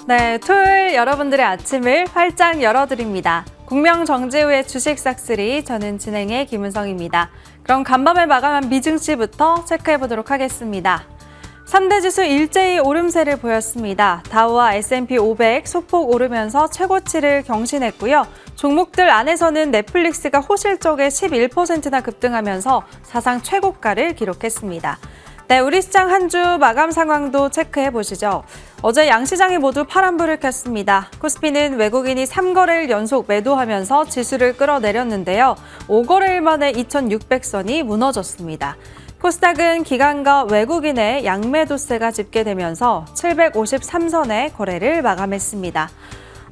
네, 토요일 여러분들의 아침을 활짝 열어드립니다. 국명 정재우의 주식 싹쓸이, 저는 진행의 김은성입니다. 그럼 간밤에 마감한 미증시부터 체크해보도록 하겠습니다. 3대 지수 일제히 오름세를 보였습니다. 다우와 S&P 500 소폭 오르면서 최고치를 경신했고요. 종목들 안에서는 넷플릭스가 호실적에 11%나 급등하면서 사상 최고가를 기록했습니다. 네, 우리 시장 한 주 마감 상황도 체크해 보시죠. 어제 양시장이 모두 파란불을 켰습니다. 코스피는 외국인이 3거래일 연속 매도하면서 지수를 끌어내렸는데요. 5거래일 만에 2,600선이 무너졌습니다. 코스닥은 기관과 외국인의 양매도세가 집계되면서 753선의 거래를 마감했습니다.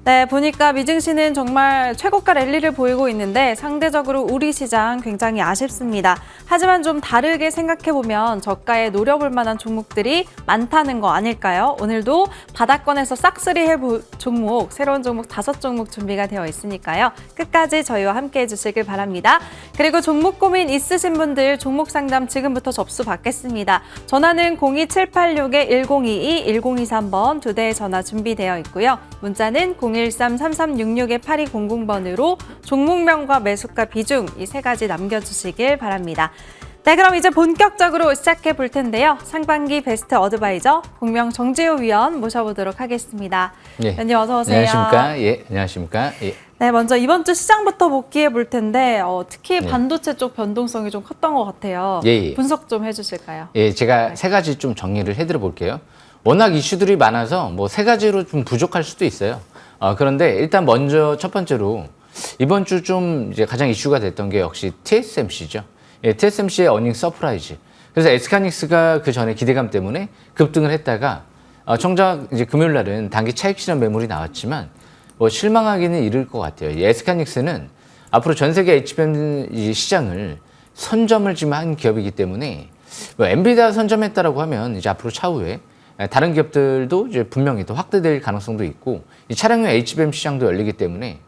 네, 보니까 미증시는 정말 최고가 랠리를 보이고 있는데 상대적으로 우리 시장 굉장히 아쉽습니다. 하지만 좀 다르게 생각해보면 저가에 노려볼 만한 종목들이 많다는 거 아닐까요? 오늘도 바닥권에서 싹쓸이 해볼 종목, 새로운 종목 5종목 준비가 되어 있으니까요. 끝까지 저희와 함께 해주시길 바랍니다. 그리고 종목 고민 있으신 분들 종목 상담 지금부터 접수 받겠습니다. 전화는 02786-1022, 1023번 2대의 전화 준비되어 있고요. 문자는 013-3366-8200번으로 종목명과 매수가 비중 이 3가지 남겨주시길 바랍니다. 네, 그럼 이제 본격적으로 시작해 볼 텐데요. 상반기 베스트 어드바이저 국명 정재우 위원 모셔보도록 하겠습니다. 예. 위원님 어서 오세요. 안녕하십니까? 예, 안녕하십니까? 예. 네, 먼저 이번 주 시장부터 복귀해 볼 텐데 특히 반도체 쪽 변동성이 좀 컸던 것 같아요. 예. 분석 좀 해주실까요? 예, 제가 3가지 좀 정리를 해드려 볼게요. 워낙 이슈들이 많아서 뭐 3가지로 좀 부족할 수도 있어요. 그런데 일단 먼저 첫 번째로 이번 주 좀 이제 가장 이슈가 됐던 게 역시 TSMC죠. 예, TSMC의 어닝 서프라이즈. 그래서 SK하이닉스가 그 전에 기대감 때문에 급등을 했다가 정작 이제 금요일 날은 단기 차익 실현 매물이 나왔지만 뭐 실망하기는 이를 것 같아요. 이 SK하이닉스는 앞으로 전 세계 HBM 시장을 선점을 지금 한 기업이기 때문에 뭐 엔비디아 선점했다라고 하면 이제 앞으로 차후에 다른 기업들도 이제 분명히 더 확대될 가능성도 있고 이 차량용 HBM 시장도 열리기 때문에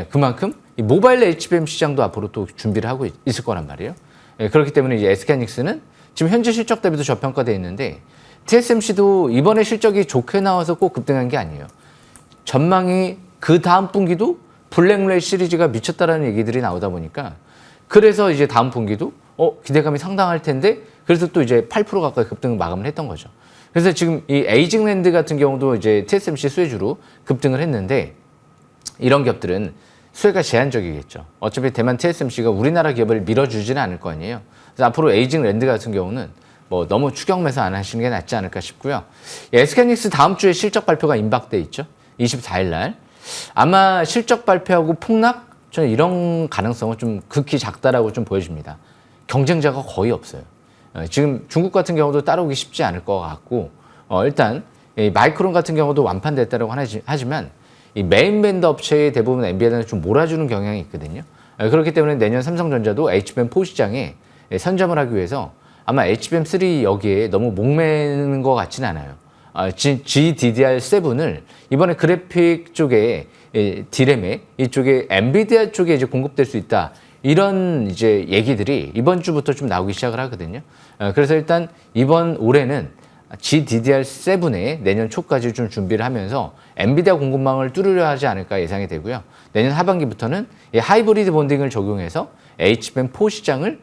그만큼 이 모바일 HBM 시장도 앞으로 또 준비를 하고 있을 거란 말이에요. 그렇기 때문에 이제 SK하이닉스는 지금 현재 실적 대비도 저평가되어 있는데 TSMC도 이번에 실적이 좋게 나와서 꼭 급등한 게 아니에요. 전망이 그 다음 분기도 블랙레이 시리즈가 미쳤다라는 얘기들이 나오다 보니까 그래서 이제 다음 분기도 기대감이 상당할 텐데 그래서 또 이제 8% 가까이 급등을 마감을 했던 거죠. 그래서 지금 이 에이징랜드 같은 경우도 이제 TSMC 수혜주로 급등을 했는데 이런 기업들은 수혜가 제한적이겠죠. 어차피 대만 TSMC가 우리나라 기업을 밀어주지는 않을 거 아니에요. 그래서 앞으로 에이징랜드 같은 경우는 뭐 너무 추격 매수 안 하시는 게 낫지 않을까 싶고요. SK하이닉스 다음 주에 실적 발표가 임박돼 있죠. 24일 날. 아마 실적 발표하고 폭락? 저는 이런 가능성은 좀 극히 작다라고 좀 보여집니다. 경쟁자가 거의 없어요. 지금 중국 같은 경우도 따라오기 쉽지 않을 것 같고 일단 이 마이크론 같은 경우도 완판됐다고 하지만 이 메인 밴드 업체의 대부분 엔비디아는 좀 몰아주는 경향이 있거든요. 그렇기 때문에 내년 삼성전자도 HBM4 시장에 선점을 하기 위해서 아마 HBM3 여기에 너무 목매는 것 같지는 않아요. GDDR7을 이번에 그래픽 쪽에 D램에 이쪽에 엔비디아 쪽에 이제 공급될 수 있다. 이런 이제 얘기들이 이번 주부터 좀 나오기 시작을 하거든요. 그래서 일단 이번 올해는 GDDR7에 내년 초까지 좀 준비를 하면서 엔비디아 공급망을 뚫으려 하지 않을까 예상이 되고요. 내년 하반기부터는 이 하이브리드 본딩을 적용해서 HBM4 시장을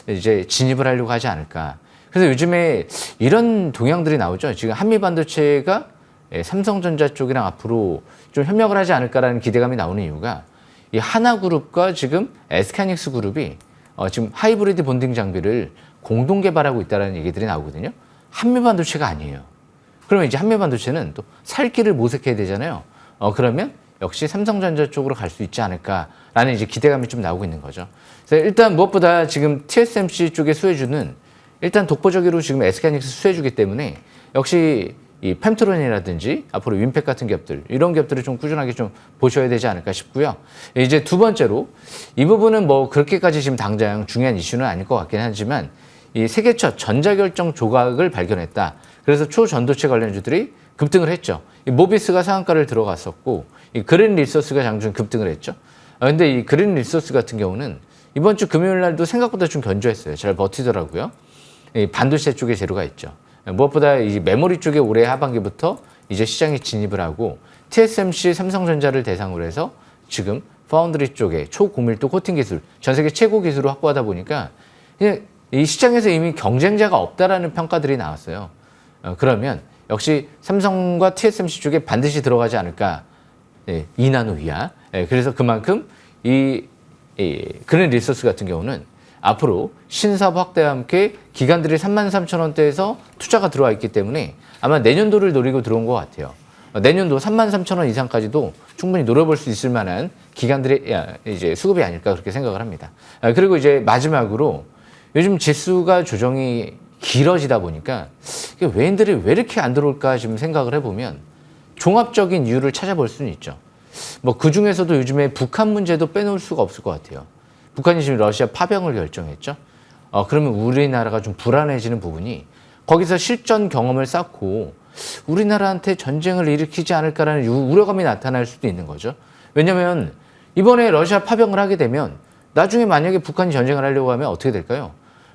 이제 진입을 하려고 하지 않을까. 그래서 요즘에 이런 동향들이 나오죠. 지금 한미반도체가 삼성전자 쪽이랑 앞으로 좀 협력을 하지 않을까라는 기대감이 나오는 이유가 이 하나그룹과 지금 SK하이닉스 그룹이 지금 하이브리드 본딩 장비를 공동 개발하고 있다는 얘기들이 나오거든요. 한미반도체가 아니에요. 그러면 이제 한미반도체는 또 살 길을 모색해야 되잖아요. 그러면 역시 삼성전자 쪽으로 갈 수 있지 않을까라는 이제 기대감이 좀 나오고 있는 거죠. 그래서 일단 무엇보다 지금 TSMC 쪽의 수혜주는 일단 독보적으로 지금 SK하이닉스 수혜주기 때문에 역시 이 펨트론이라든지 앞으로 윈팩 같은 기업들 이런 기업들을 좀 꾸준하게 좀 보셔야 되지 않을까 싶고요. 이제 두 번째로 이 부분은 뭐 그렇게까지 지금 당장 중요한 이슈는 아닐 것 같긴 하지만 이 세계 첫 전자결정 조각을 발견했다. 그래서 초전도체 관련주들이 급등을 했죠. 이 모비스가 상한가를 들어갔었고 이 그린 리소스가 장중 급등을 했죠. 근데 이 그린 리소스 같은 경우는 이번 주 금요일 날도 생각보다 좀 견조했어요. 잘 버티더라고요. 이 반도체 쪽에 재료가 있죠. 무엇보다 이 메모리 쪽에 올해 하반기부터 이제 시장에 진입을 하고 TSMC 삼성전자를 대상으로 해서 지금 파운드리 쪽에 초고밀도 코팅 기술, 전 세계 최고 기술을 확보하다 보니까 이 시장에서 이미 경쟁자가 없다라는 평가들이 나왔어요. 그러면 역시 삼성과 TSMC 쪽에 반드시 들어가지 않을까. 네, 2나노 이하. 그래서 그만큼 이 그랜 리소스 같은 경우는 앞으로 신사업 확대와 함께 기관들이 33,000원대에서 투자가 들어와 있기 때문에 아마 내년도를 노리고 들어온 것 같아요. 내년도 33,000원 이상까지도 충분히 노려볼 수 있을 만한 기관들의 이제 수급이 아닐까 그렇게 생각을 합니다. 그리고 이제 마지막으로 요즘 지수가 조정이 길어지다 보니까 외인들이 왜 이렇게 안 들어올까 지금 생각을 해보면 종합적인 이유를 찾아볼 수는 있죠. 뭐 그 중에서도 요즘에 북한 문제도 빼놓을 수가 없을 것 같아요. 북한이 지금 러시아 파병을 결정했죠. 그러면 우리나라가 좀 불안해지는 부분이 거기서 실전 경험을 쌓고 우리나라한테 전쟁을 일으키지 않을까라는 우려감이 나타날 수도 있는 거죠. 왜냐하면 이번에 러시아 파병을 하게 되면 나중에 만약에 북한이 전쟁을 하려고 하면 어떻게 될까요?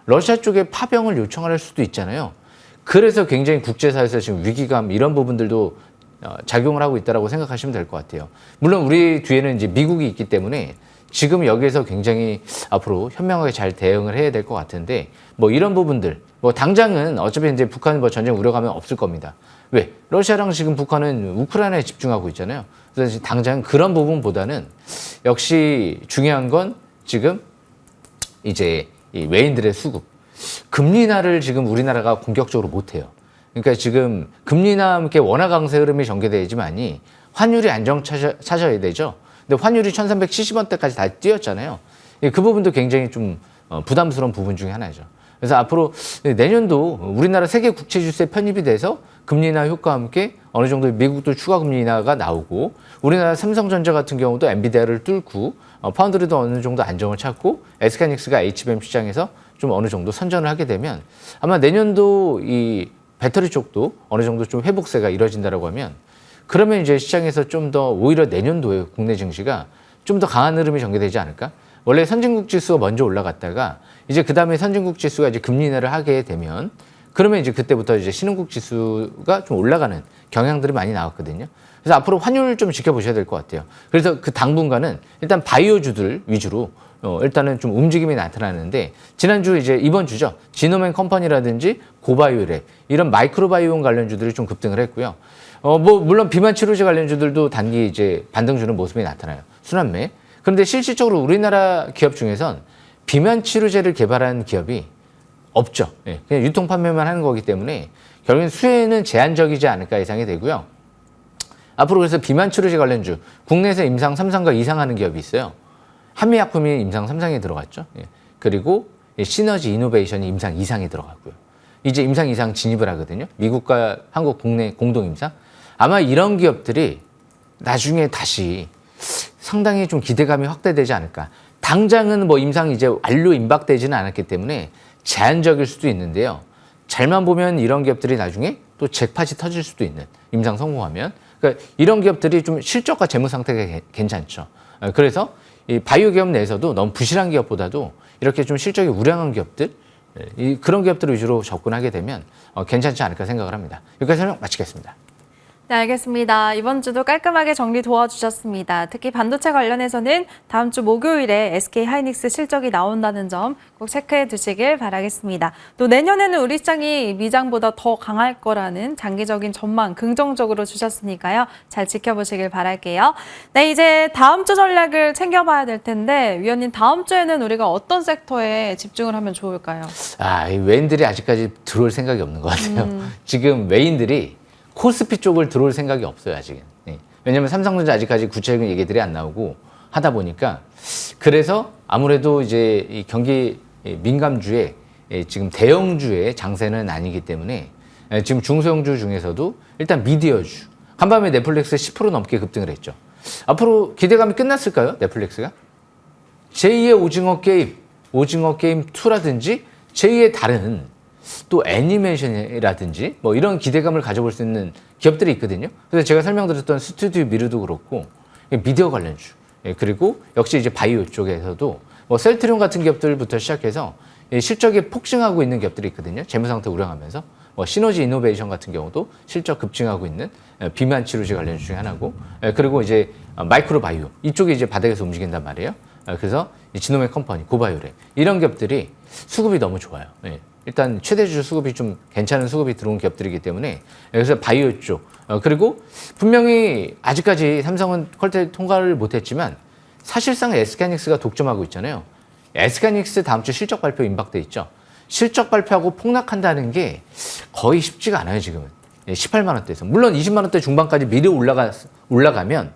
러시아 쪽에 파병을 요청할 수도 있잖아요. 그래서 굉장히 국제사회에서 지금 위기감 이런 부분들도 작용을 하고 있다고 생각하시면 될 것 같아요. 물론 우리 뒤에는 이제 미국이 있기 때문에 지금 여기에서 굉장히 앞으로 현명하게 잘 대응을 해야 될 것 같은데 뭐 이런 부분들 뭐 당장은 어차피 이제 북한 뭐 전쟁 우려가면 없을 겁니다. 왜? 러시아랑 지금 북한은 우크라이나에 집중하고 있잖아요. 그래서 당장 그런 부분보다는 역시 중요한 건 지금 이제 이 외인들의 수급, 금리 인하를 지금 우리나라가 공격적으로 못해요. 그러니까 지금 금리 인하와 함께 원화 강세 흐름이 전개되지만이 환율이 안정 찾아야 되죠. 근데 환율이 1,370원대까지 다 뛰었잖아요. 그 부분도 굉장히 좀 부담스러운 부분 중에 하나죠. 그래서 앞으로 내년도 우리나라 세계 국채 지수에 편입이 돼서 금리 인하 효과와 함께 어느 정도 미국도 추가 금리 인하가 나오고 우리나라 삼성전자 같은 경우도 엔비디아를 뚫고 파운드리도 어느 정도 안정을 찾고 SK하이닉스가 HBM 시장에서 좀 어느 정도 선전을 하게 되면 아마 내년도 이 배터리 쪽도 어느 정도 좀 회복세가 이뤄진다라고 하면 그러면 이제 시장에서 좀 더 오히려 내년도에 국내 증시가 좀 더 강한 흐름이 전개되지 않을까? 원래 선진국 지수가 먼저 올라갔다가 이제 그 다음에 선진국 지수가 이제 금리 인하를 하게 되면 그러면 이제 그때부터 이제 신흥국 지수가 좀 올라가는 경향들이 많이 나왔거든요. 그래서 앞으로 환율을 좀 지켜보셔야 될 것 같아요. 그래서 그 당분간은 일단 바이오주들 위주로 일단은 좀 움직임이 나타나는데 지난주 이제 이번 주죠. 지노맨 컴퍼니라든지 고바이오랩 이런 마이크로바이오온 관련주들이 좀 급등을 했고요. 뭐 물론 비만 치료제 관련주들도 단기 이제 반등 주는 모습이 나타나요. 순환매. 그런데 실질적으로 우리나라 기업 중에선 비만 치료제를 개발한 기업이 없죠. 예, 그냥 유통 판매만 하는 거기 때문에 결국엔 수혜는 제한적이지 않을까 예상이 되고요. 앞으로 그래서 비만 치료제 관련주 국내에서 임상 3상과 이상하는 기업이 있어요. 한미약품이 임상 3상에 들어갔죠. 예. 그리고 시너지 이노베이션이 임상 2상에 들어갔고요. 이제 임상 2상 진입을 하거든요. 미국과 한국 국내 공동 임상. 아마 이런 기업들이 나중에 다시 상당히 좀 기대감이 확대되지 않을까. 당장은 뭐 임상 이제 완료 임박되지는 않았기 때문에 제한적일 수도 있는데요. 잘만 보면 이런 기업들이 나중에 또 잭팟이 터질 수도 있는 임상 성공하면. 그러니까 이런 기업들이 좀 실적과 재무 상태가 괜찮죠. 그래서 이 바이오 기업 내에서도 너무 부실한 기업보다도 이렇게 좀 실적이 우량한 기업들, 그런 기업들 위주로 접근하게 되면 괜찮지 않을까 생각을 합니다. 여기까지 설명 마치겠습니다. 네, 알겠습니다. 이번 주도 깔끔하게 정리 도와주셨습니다. 특히 반도체 관련해서는 다음 주 목요일에 SK하이닉스 실적이 나온다는 점 꼭 체크해 두시길 바라겠습니다. 또 내년에는 우리 시장이 미장보다 더 강할 거라는 장기적인 전망 긍정적으로 주셨으니까요. 잘 지켜보시길 바랄게요. 네, 이제 다음 주 전략을 챙겨봐야 될 텐데 위원님 다음 주에는 우리가 어떤 섹터에 집중을 하면 좋을까요? 이 외인들이 아직까지 들어올 생각이 없는 것 같아요. 지금 외인들이 코스피 쪽을 들어올 생각이 없어요, 아직은. 네. 왜냐하면 삼성전자 아직까지 구체적인 얘기들이 안 나오고 하다 보니까 그래서 아무래도 이제 이 경기 민감주에 지금 대형주의 장세는 아니기 때문에 지금 중소형주 중에서도 일단 미디어주. 간밤에 넷플릭스 10% 넘게 급등을 했죠. 앞으로 기대감이 끝났을까요, 넷플릭스가? 제2의 오징어 게임 2라든지 제2의 다른 또 애니메이션이라든지 뭐 이런 기대감을 가져볼 수 있는 기업들이 있거든요. 그래서 제가 설명드렸던 스튜디오 미르도 그렇고 미디어 관련주 그리고 역시 이제 바이오 쪽에서도 뭐 셀트리온 같은 기업들부터 시작해서 실적이 폭증하고 있는 기업들이 있거든요. 재무 상태 우량하면서 시너지 이노베이션 같은 경우도 실적 급증하고 있는 비만 치료제 관련주 중에 하나고, 그리고 이제 마이크로바이오 이쪽이 이제 바닥에서 움직인단 말이에요. 그래서 이 지노맥 컴퍼니, 고바이오레 이런 기업들이 수급이 너무 좋아요. 일단 최대주 수급이 좀 괜찮은 수급이 들어온 기업들이기 때문에, 그래서 바이오 쪽, 그리고 분명히 아직까지 삼성은 퀄리티 통과를 못했지만 사실상 SK하이닉스가 독점하고 있잖아요. SK하이닉스 다음 주 실적 발표 임박돼 있죠. 실적 발표하고 폭락한다는 게 거의 쉽지가 않아요, 지금은. 18만 원대에서. 물론 20만 원대 중반까지 미리 올라가면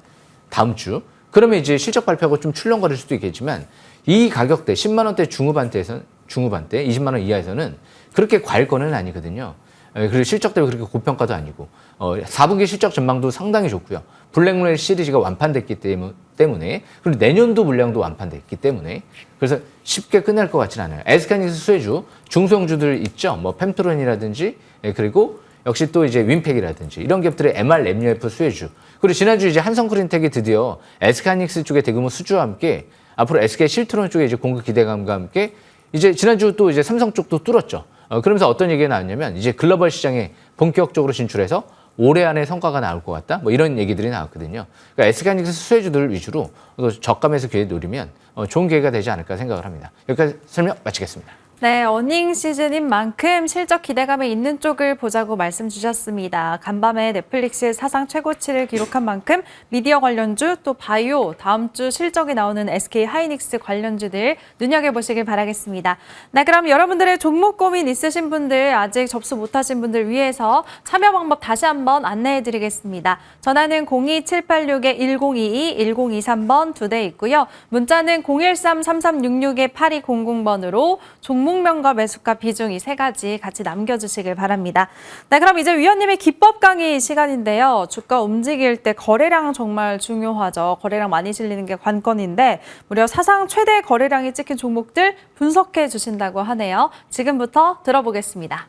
다음 주, 그러면 이제 실적 발표하고 좀 출렁거릴 수도 있겠지만, 이 가격대 10만 원대 중후반대, 20만 원 이하에서는 그렇게 과일권은 아니거든요. 그리고 실적 대비 그렇게 고평가도 아니고, 4분기 실적 전망도 상당히 좋고요. 블랙레일 시리즈가 완판됐기 때문에, 그리고 내년도 물량도 완판됐기 때문에, 그래서 쉽게 끝날 것 같지는 않아요. SK하이닉스 수혜주, 중소형주들 있죠. 뭐 펜트론이라든지, 그리고 역시 또 이제 윈팩이라든지 이런 기업들의 MR, MUF 수혜주. 그리고 지난주 이제 한성크린텍이 드디어 SK하이닉스 쪽의 대규모 수주와 함께 앞으로 SK 실트론 쪽에 이제 공급 기대감과 함께 이제 지난주 또 이제 삼성 쪽도 뚫었죠. 그러면서 어떤 얘기가 나왔냐면 이제 글로벌 시장에 본격적으로 진출해서 올해 안에 성과가 나올 것 같다. 뭐 이런 얘기들이 나왔거든요. 그러니까 SK하이닉스 수혜주들 위주로 또 저가에서 기회 노리면 좋은 기회가 되지 않을까 생각을 합니다. 여기까지 설명 마치겠습니다. 네, 어닝 시즌인 만큼 실적 기대감이 있는 쪽을 보자고 말씀 주셨습니다. 간밤에 넷플릭스 사상 최고치를 기록한 만큼 미디어 관련주 또 바이오, 다음 주 실적이 나오는 SK 하이닉스 관련주들 눈여겨보시길 바라겠습니다. 네, 그럼 여러분들의 종목 고민 있으신 분들, 아직 접수 못하신 분들 위해서 참여 방법 다시 한번 안내해드리겠습니다. 전화는 02786-1022, 1023번 2대 있고요. 문자는 013-3366-8200번으로 종목명과 매수가 비중 이 3가지 같이 남겨주시길 바랍니다. 네, 그럼 이제 위원님의 기법 강의 시간인데요. 주가 움직일 때 거래량 정말 중요하죠. 거래량 많이 실리는 게 관건인데 무려 사상 최대 거래량이 찍힌 종목들 분석해 주신다고 하네요. 지금부터 들어보겠습니다.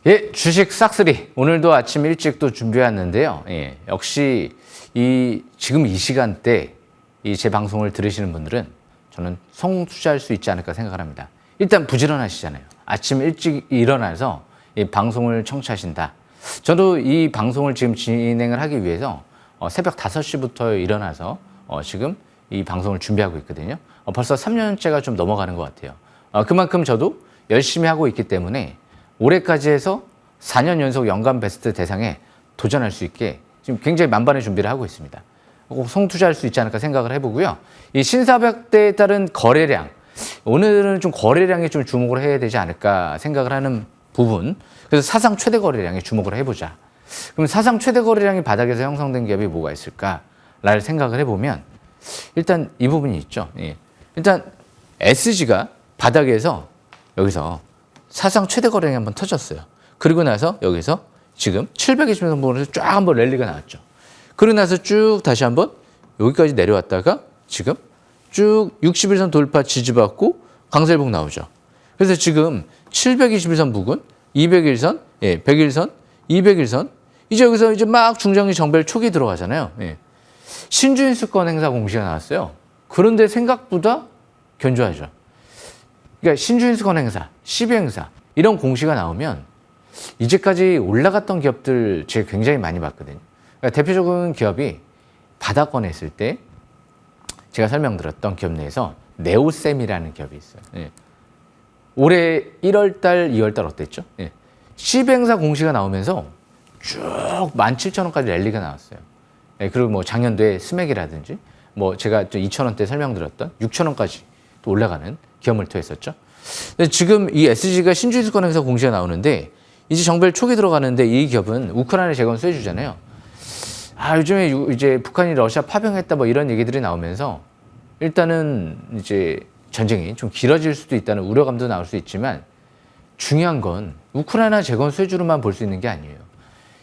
예, 주식 싹쓸이. 오늘도 아침 일찍 또 준비해왔는데요. 예, 역시 지금 이 시간대 제 방송을 들으시는 분들은 저는 성공 투자할 수 있지 않을까 생각을 합니다. 일단 부지런하시잖아요. 아침 일찍 일어나서 이 방송을 청취하신다. 저도 이 방송을 지금 진행을 하기 위해서 새벽 5시부터 일어나서 지금 이 방송을 준비하고 있거든요. 벌써 3년째가 좀 넘어가는 것 같아요. 그만큼 저도 열심히 하고 있기 때문에 올해까지 해서 4년 연속 연간 베스트 대상에 도전할 수 있게 지금 굉장히 만반의 준비를 하고 있습니다. 꼭 성투자할 수 있지 않을까 생각을 해보고요. 이 신사백대에 따른 거래량, 오늘은 좀 거래량에 좀 주목을 해야 되지 않을까 생각을 하는 부분. 그래서 사상 최대 거래량에 주목을 해보자. 그럼 사상 최대 거래량이 바닥에서 형성된 기업이 뭐가 있을까를 생각을 해보면 일단 이 부분이 있죠. 예. 일단 SG가 바닥에서 여기서 사상 최대 거래량이 한번 터졌어요. 그리고 나서 여기서 지금 720선 부분에서 쫙 한번 랠리가 나왔죠. 그러고 나서 쭉 다시 한번 여기까지 내려왔다가 지금 쭉 61선 돌파 지지받고 강세일봉 나오죠. 그래서 지금 721선 부근, 201선, 101선, 201선, 이제 여기서 이제 막 중장기 정배열 초기 들어가잖아요. 신주인수권 행사 공시가 나왔어요. 그런데 생각보다 견조하죠. 그러니까 신주인수권 행사, 12행사 이런 공시가 나오면 이제까지 올라갔던 기업들 제가 굉장히 많이 봤거든요. 그러니까 대표적인 기업이 바닥권에 있을 때 제가 설명드렸던 기업 내에서 네오셈이라는 기업이 있어요. 올해 1월달, 2월달 어땠죠? 12행사 공시가 나오면서 쭉 17,000원까지 랠리가 나왔어요. 그리고 뭐 작년도에 스맥이라든지 뭐 제가 2,000원대 설명드렸던 6,000원까지 또 올라가는 기업을 투했었죠. 근데 지금 이 SG가 신주주권에서 공시가 나오는데 이제 정별 초기 들어가는데 이 기업은 우크라이나 재건 수혜주잖아요. 요즘에 이제 북한이 러시아 파병했다 뭐 이런 얘기들이 나오면서 일단은 이제 전쟁이 좀 길어질 수도 있다는 우려감도 나올 수 있지만 중요한 건 우크라이나 재건 수혜주로만 볼 수 있는 게 아니에요.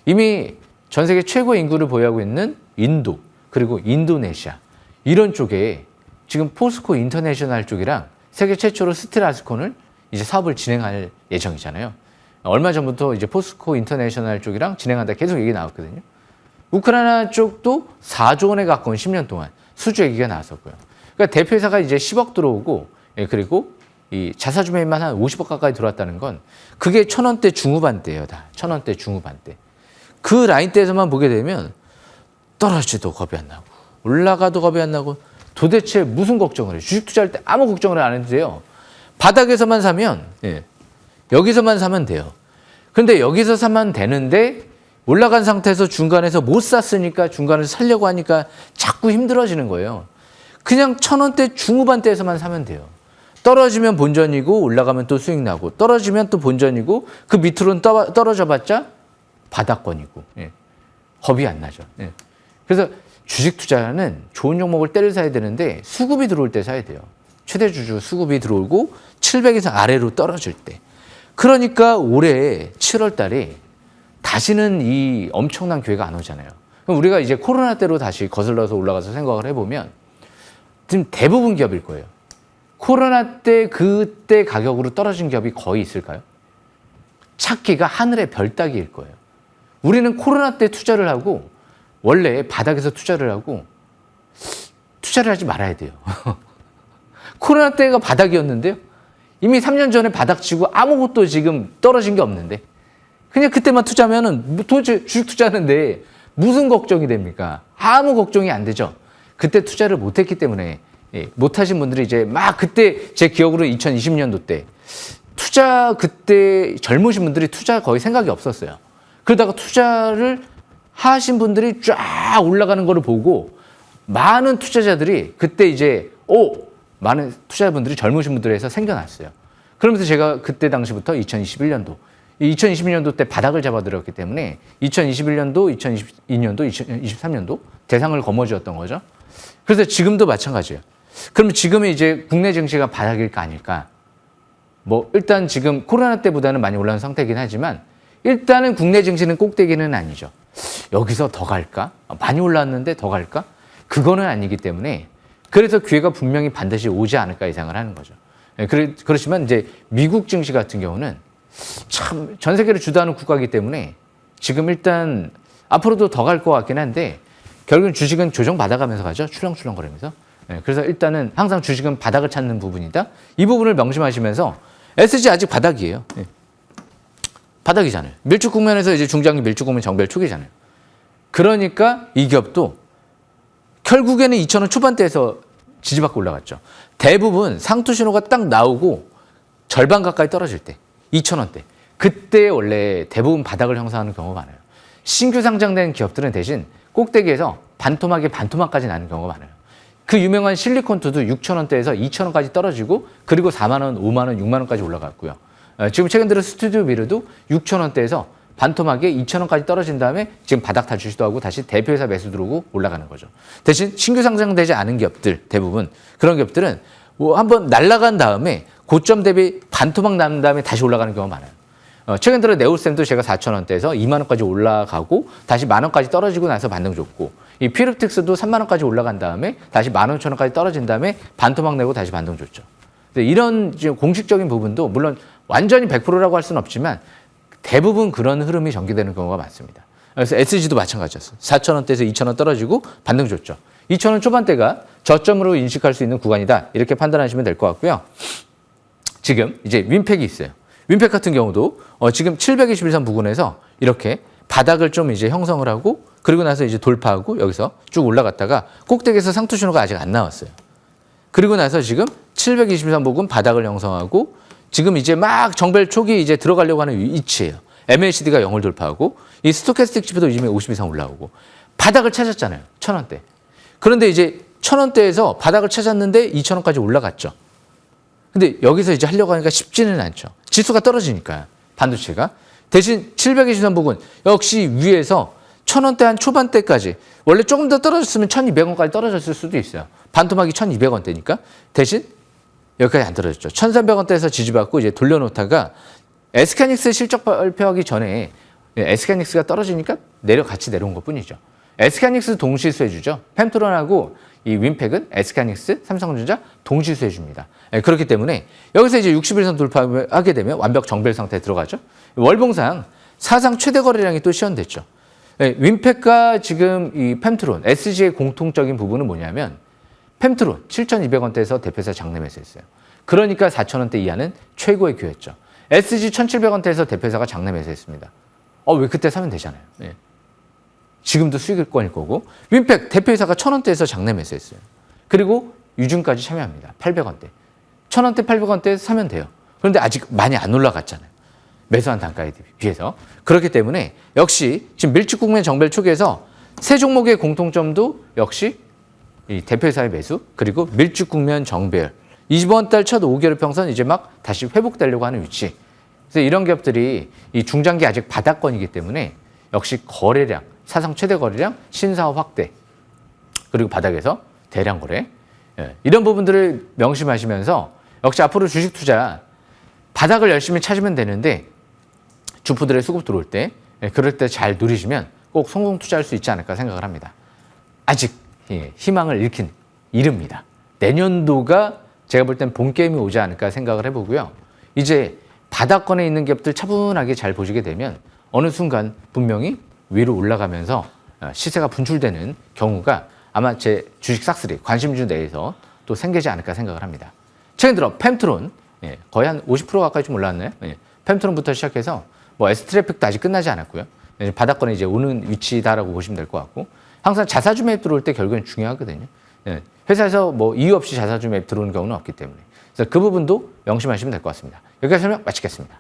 이미 전 세계 최고 인구를 보유하고 있는 인도 그리고 인도네시아 이런 쪽에 지금 포스코 인터내셔널 쪽이랑 세계 최초로 스틸아스콘을 이제 사업을 진행할 예정이잖아요. 얼마 전부터 이제 포스코 인터내셔널 쪽이랑 진행한다 계속 얘기 나왔거든요. 우크라이나 쪽도 4조 원에 가까운 10년 동안 수주 얘기가 나왔었고요. 그러니까 대표회사가 이제 10억 들어오고 그리고 이 자사주매입만 한 50억 가까이 들어왔다는 건 그게 1,000원대 중후반대예요. 다 1,000원대 중후반대. 그 라인대에서만 보게 되면 떨어지도 겁이 안 나고 올라가도 겁이 안 나고 도대체 무슨 걱정을 해요. 주식 투자할 때 아무 걱정을 안 했는데요. 바닥에서만 사면 여기서만 사면 돼요. 근데 여기서 사면 되는데 올라간 상태에서 중간에서 못 샀으니까 중간에서 살려고 하니까 자꾸 힘들어지는 거예요. 그냥 1,000원대 중후반대에서만 사면 돼요. 떨어지면 본전이고 올라가면 또 수익 나고 떨어지면 또 본전이고 그 밑으로는 떨어져 봤자 바닥권이고 겁이 안 나죠. 그래서 주식 투자는 좋은 종목을 때려 사야 되는데 수급이 들어올 때 사야 돼요. 최대 주주 수급이 들어오고 700에서 아래로 떨어질 때. 그러니까 올해 7월 달에 다시는 이 엄청난 기회가 안 오잖아요. 그럼 우리가 이제 코로나 때로 다시 거슬러서 올라가서 생각을 해보면 지금 대부분 기업일 거예요. 코로나 때 그때 가격으로 떨어진 기업이 거의 있을까요? 찾기가 하늘의 별 따기일 거예요. 우리는 코로나 때 투자를 하고 원래 바닥에서 투자를 하고 투자를 하지 말아야 돼요. 코로나 때가 바닥이었는데요. 이미 3년 전에 바닥 치고 아무것도 지금 떨어진 게 없는데 그냥 그때만 투자하면은 도대체 주식 투자하는데 무슨 걱정이 됩니까? 아무 걱정이 안 되죠. 그때 투자를 못했기 때문에 못하신 분들이 이제 막 그때 제 기억으로 2020년도 때 투자 그때 젊으신 분들이 투자 거의 생각이 없었어요. 그러다가 투자를 하신 분들이 쫙 올라가는 거를 보고 많은 투자자들이 그때 이제 많은 투자자분들이 젊으신 분들에서 생겨났어요. 그러면서 제가 그때 당시부터 2021년도 때 바닥을 잡아들였기 때문에 2021년도, 2022년도, 2023년도 대상을 거머쥐었던 거죠. 그래서 지금도 마찬가지예요. 그러면 지금은 이제 국내 증시가 바닥일까 아닐까? 뭐 일단 지금 코로나 때보다는 많이 올라온 상태이긴 하지만 일단은 국내 증시는 꼭대기는 아니죠. 여기서 더 갈까? 많이 올랐는데 더 갈까? 그거는 아니기 때문에 그래서 기회가 분명히 반드시 오지 않을까 예상을 하는 거죠. 그렇지만 이제 미국 증시 같은 경우는 참 전 세계를 주도하는 국가이기 때문에 지금 일단 앞으로도 더 갈 것 같긴 한데 결국은 주식은 조정받아가면서 가죠. 출렁출렁거리면서. 그래서 일단은 항상 주식은 바닥을 찾는 부분이다. 이 부분을 명심하시면서 SG 아직 바닥이에요. 바닥이잖아요. 밀집 국면에서 이제 중장기 밀집 국면 정별 초기잖아요. 그러니까 이 기업도 결국에는 2,000원 초반대에서 지지받고 올라갔죠. 대부분 상투 신호가 딱 나오고 절반 가까이 떨어질 때 2,000원대. 그때 원래 대부분 바닥을 형성하는 경우가 많아요. 신규 상장된 기업들은 대신 꼭대기에서 반토막까지 나는 경우가 많아요. 그 유명한 실리콘투도 6,000원대에서 2,000원까지 떨어지고 그리고 4만 원, 5만 원, 6만 원까지 올라갔고요. 지금 최근 들어 스튜디오 미르도 6,000원대에서 반토막에 2,000원까지 떨어진 다음에 지금 바닥 탈출 시도하고 다시 대표회사 매수 들어오고 올라가는 거죠. 대신 신규 상장되지 않은 기업들 대부분 그런 기업들은 한번 날아간 다음에 고점 대비 반토막 난 다음에 다시 올라가는 경우가 많아요. 최근 들어 네오셈도 제가 4,000원대에서 2만 원까지 올라가고 다시 만 원까지 떨어지고 나서 반등 줬고 이 피롭틱스도 3만 원까지 올라간 다음에 다시 15,000원까지 떨어진 다음에 반토막 내고 다시 반등 줬죠. 이런 공식적인 부분도 물론 완전히 100%라고 할 수는 없지만 대부분 그런 흐름이 전개되는 경우가 많습니다. 그래서 SG도 마찬가지였어요. 4,000원대에서 2,000원 떨어지고 반등 줬죠. 2,000원 초반대가 저점으로 인식할 수 있는 구간이다. 이렇게 판단하시면 될 것 같고요. 지금 이제 윈팩이 있어요. 윈팩 같은 경우도 지금 721선 부근에서 이렇게 바닥을 좀 이제 형성을 하고 그리고 나서 이제 돌파하고 여기서 쭉 올라갔다가 꼭대기에서 상투 신호가 아직 안 나왔어요. 그리고 나서 지금 723 부근 바닥을 형성하고 지금 이제 막 정별 초기 이제 들어가려고 하는 위치예요. MACD가 0을 돌파하고 이 스토캐스틱 지표도 이미 50 이상 올라오고 바닥을 찾았잖아요. 1,000원대. 그런데 이제 1,000원대에서 바닥을 찾았는데 2,000원까지 올라갔죠. 근데 여기서 이제 하려고 하니까 쉽지는 않죠. 지수가 떨어지니까 반도체가. 대신 720선 부근 역시 위에서 1,000원대 한 초반대까지 원래 조금 더 떨어졌으면 1,200원까지 떨어졌을 수도 있어요. 반토막이 1,200원대니까. 대신 여기까지 안 떨어졌죠. 1,300원대에서 지지받고 이제 돌려놓다가 SK하이닉스 실적 발표하기 전에 SK하이닉스가 떨어지니까 같이 내려온 것뿐이죠. SK하이닉스 동시수혜주죠. 펜트론하고 이 윈팩은 SK하이닉스, 삼성전자 동시수혜줍니다. 그렇기 때문에 여기서 이제 60일선 돌파하게 되면 완벽 정배열 상태에 들어가죠. 월봉상 사상 최대 거래량이 또 시현됐죠. 윈팩과 지금 이 펜트론, SG의 공통적인 부분은 뭐냐면 펜트론 7,200원대에서 대표사 장내 매수했어요. 그러니까 4,000원대 이하는 최고의 기회였죠. SG 1,700원대에서 대표사가 장내 매수했습니다. 왜 그때 사면 되잖아요. 지금도 수익권일 거고. 윈팩 대표이사가 1,000원대에서 장내 매수했어요. 그리고 유증까지 참여합니다. 800원대. 1,000원대, 800원대 사면 돼요. 그런데 아직 많이 안 올라갔잖아요. 매수한 단가에 비해서. 그렇기 때문에 역시 지금 밀집 국면 정배열 초기에서 세 종목의 공통점도 역시 이 대표이사의 매수 그리고 밀집 국면 정배열. 이번 달 첫 5개월 평선 이제 막 다시 회복되려고 하는 위치. 그래서 이런 기업들이 이 중장기 아직 바닥권이기 때문에 역시 거래량, 사상 최대 거래량, 신사업 확대, 그리고 바닥에서 대량 거래. 이런 부분들을 명심하시면서 역시 앞으로 주식 투자 바닥을 열심히 찾으면 되는데 주포들의 수급 들어올 때 그럴 때 잘 누리시면 꼭 성공 투자할 수 있지 않을까 생각을 합니다. 아직 희망을 잃긴 이릅니다. 내년도가 제가 볼 땐 본 게임이 오지 않을까 생각을 해보고요. 이제 바닥권에 있는 기업들 차분하게 잘 보시게 되면 어느 순간 분명히 위로 올라가면서 시세가 분출되는 경우가 아마 제 주식 싹쓸이 관심주 내에서 또 생기지 않을까 생각을 합니다. 최근 들어 펜트론 거의 한 50% 가까이 좀 올랐나요? 펜트론부터 시작해서 뭐 S트래픽도 아직 끝나지 않았고요. 바닥권에 이제 오는 위치다라고 보시면 될 것 같고 항상 자사주 매입 들어올 때 결국엔 중요하거든요. 회사에서 뭐 이유 없이 자사주 매입 들어오는 경우는 없기 때문에 그래서 그 부분도 명심하시면 될 것 같습니다. 여기까지 설명 마치겠습니다.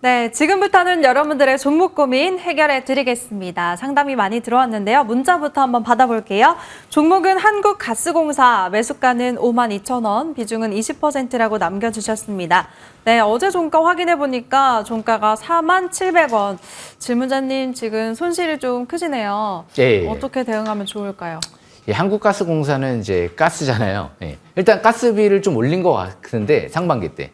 네, 지금부터는 여러분들의 종목 고민 해결해 드리겠습니다. 상담이 많이 들어왔는데요. 문자부터 한번 받아볼게요. 종목은 한국가스공사, 매수가는 52,000원, 비중은 20%라고 남겨주셨습니다. 네, 어제 종가 확인해 보니까 종가가 47,000원. 질문자님 지금 손실이 좀 크시네요. 예. 어떻게 대응하면 좋을까요? 한국가스공사는 이제 가스잖아요. 일단 가스비를 좀 올린 것 같은데 상반기 때.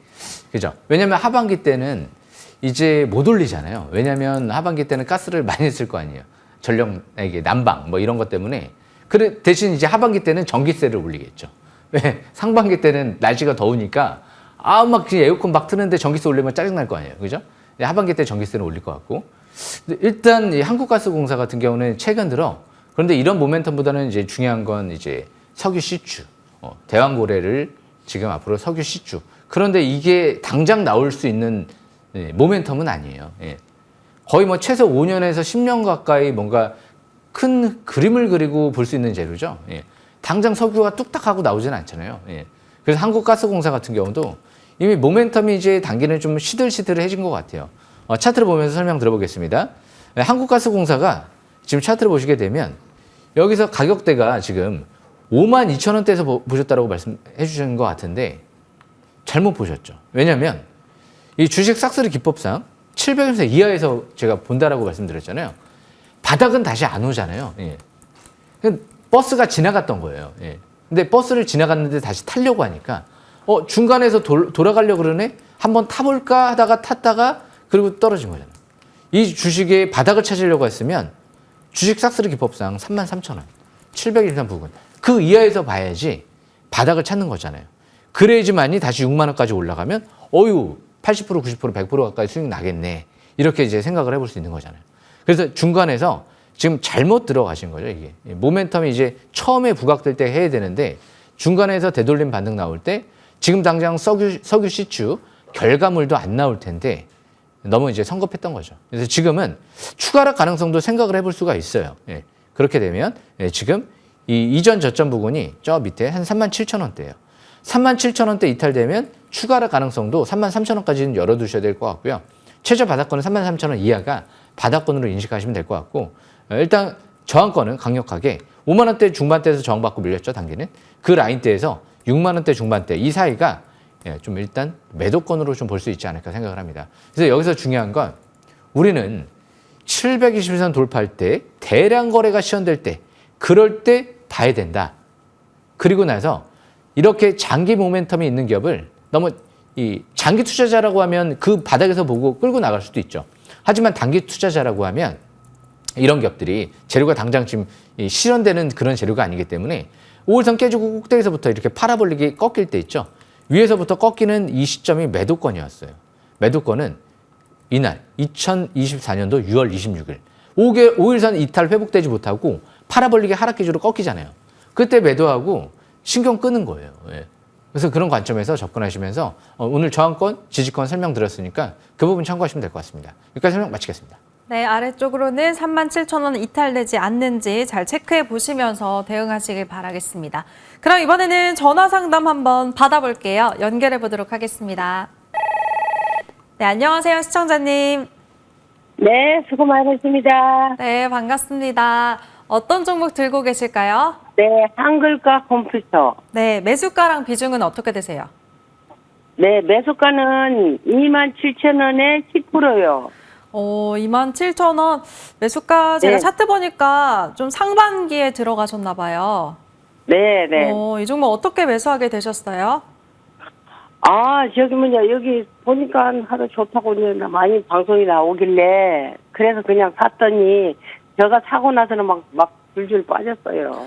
그죠? 왜냐면 하반기 때는 이제 못 올리잖아요. 왜냐하면 하반기 때는 가스를 많이 쓸 거 아니에요. 전력, 이게 난방 뭐 이런 것 때문에. 그래 대신 이제 하반기 때는 전기세를 올리겠죠. 왜? 상반기 때는 날씨가 더우니까 막 에어컨 막 트는데 전기세 올리면 짜증 날 거 아니에요. 그죠? 하반기 때 전기세는 올릴 것 같고. 일단 이 한국가스공사 같은 경우는 최근 들어 그런데 이런 모멘텀보다는 이제 중요한 건 이제 석유 시추, 대왕고래를 지금 앞으로 석유 시추. 그런데 이게 당장 나올 수 있는 모멘텀은 아니에요. 거의 뭐 최소 5년에서 10년 가까이 뭔가 큰 그림을 그리고 볼 수 있는 재료죠. 당장 석유가 뚝딱하고 나오지는 않잖아요. 그래서 한국가스공사 같은 경우도 이미 모멘텀이 이제 단기는 좀 시들시들해진 것 같아요. 차트를 보면서 설명 들어보겠습니다. 한국가스공사가 지금 차트를 보시게 되면 여기서 가격대가 지금 52,000원대에서 보셨다고 말씀해 주신 것 같은데 잘못 보셨죠. 왜냐하면 이 주식 싹쓸이 기법상 700원 이하에서 제가 본다라고 말씀드렸잖아요. 바닥은 다시 안 오잖아요. 버스가 지나갔던 거예요. 근데 버스를 지나갔는데 다시 타려고 하니까 중간에서 돌아가려고 그러네? 한번 타볼까 하다가 탔다가 그리고 떨어진 거잖아요. 이 주식의 바닥을 찾으려고 했으면 주식 싹쓸이 기법상 33,000원, 700일선 부근 그 이하에서 봐야지 바닥을 찾는 거잖아요. 그래야지만이 다시 6만 원까지 올라가면 80%, 90%, 100% 가까이 수익 나겠네. 이렇게 이제 생각을 해볼 수 있는 거잖아요. 그래서 중간에서 지금 잘못 들어가신 거죠, 이게. 모멘텀이 이제 처음에 부각될 때 해야 되는데 중간에서 되돌림 반등 나올 때 지금 당장 석유 시추 결과물도 안 나올 텐데 너무 이제 성급했던 거죠. 그래서 지금은 추가 하락 가능성도 생각을 해볼 수가 있어요. 예. 그렇게 되면 지금 이 이전 저점 부근이 저 밑에 한 37,000원대예요. 37,000원대 이탈되면 추가 하락 가능성도 33,000원까지는 열어두셔야 될 것 같고요. 최저 바닥권은 33,000원 이하가 바닥권으로 인식하시면 될 것 같고, 일단 저항권은 강력하게 5만 원대 중반대에서 저항받고 밀렸죠, 단기는. 그 라인대에서 6만 원대 중반대 이 사이가 좀 일단 매도권으로 좀 볼 수 있지 않을까 생각을 합니다. 그래서 여기서 중요한 건 우리는 721선 돌파할 때 대량 거래가 시현될 때 그럴 때 봐야 된다. 그리고 나서 이렇게 장기 모멘텀이 있는 기업을 너무 이 장기 투자자라고 하면 그 바닥에서 보고 끌고 나갈 수도 있죠. 하지만 단기 투자자라고 하면 이런 기업들이 재료가 당장 지금 실현되는 그런 재료가 아니기 때문에 5일선 깨지고 꼭대기에서부터 이렇게 팔아버리기 꺾일 때 있죠. 위에서부터 꺾이는 이 시점이 매도권이었어요. 매도권은 이날 2024년도 6월 26일 5일선 이탈 회복되지 못하고 팔아버리기 하락 기조로 꺾이잖아요. 그때 매도하고 신경 끄는 거예요. 예. 그래서 그런 관점에서 접근하시면서 오늘 저항권, 지지권 설명드렸으니까 그 부분 참고하시면 될 것 같습니다. 여기까지 설명 마치겠습니다. 네, 아래쪽으로는 37,000원 이탈되지 않는지 잘 체크해 보시면서 대응하시길 바라겠습니다. 그럼 이번에는 전화 상담 한번 받아볼게요. 연결해 보도록 하겠습니다. 네, 안녕하세요, 시청자님. 네, 수고 많으십니다. 네, 반갑습니다. 어떤 종목 들고 계실까요? 네, 한글과 컴퓨터. 네, 매수가랑 비중은 어떻게 되세요? 네, 매수가는 27,000원에 10%요. 27,000원. 매수가 제가 네. 차트 보니까 좀 상반기에 들어가셨나 봐요. 네, 네. 이 종목 어떻게 매수하게 되셨어요? 저기 여기 보니까 하도 좋다고 많이 방송이 나오길래 그래서 그냥 샀더니 제가 사고 나서는 막 줄줄 빠졌어요.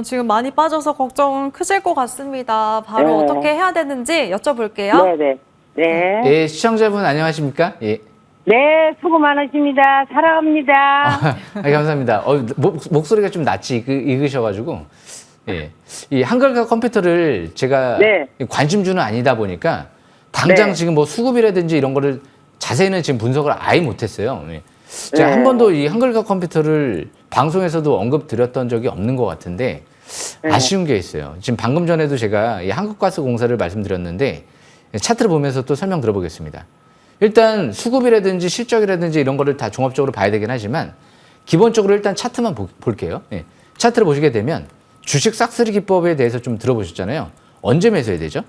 지금 많이 빠져서 걱정 크실 것 같습니다. 바로 네. 어떻게 해야 되는지 여쭤볼게요. 네, 네. 네. 예, 시청자분 안녕하십니까? 예. 네, 수고 많으십니다. 사랑합니다. 감사합니다. 목소리가 좀 낯이 익으셔가지고, 예. 이 한글과 컴퓨터를 제가 네. 관심주는 아니다 보니까 당장 네. 지금 뭐 수급이라든지 이런 거를 자세히는 지금 분석을 아예 못했어요. 예. 제가 네. 한 번도 이 한글과 컴퓨터를 방송에서도 언급드렸던 적이 없는 것 같은데 네. 아쉬운 게 있어요. 지금 방금 전에도 제가 이 한국가스공사를 말씀드렸는데 차트를 보면서 또 설명 들어보겠습니다. 일단 수급이라든지 실적이라든지 이런 거를 다 종합적으로 봐야 되긴 하지만 기본적으로 일단 차트만 볼게요. 예. 차트를 보시게 되면 주식 싹쓸이 기법에 대해서 좀 들어보셨잖아요. 언제 매수해야 되죠?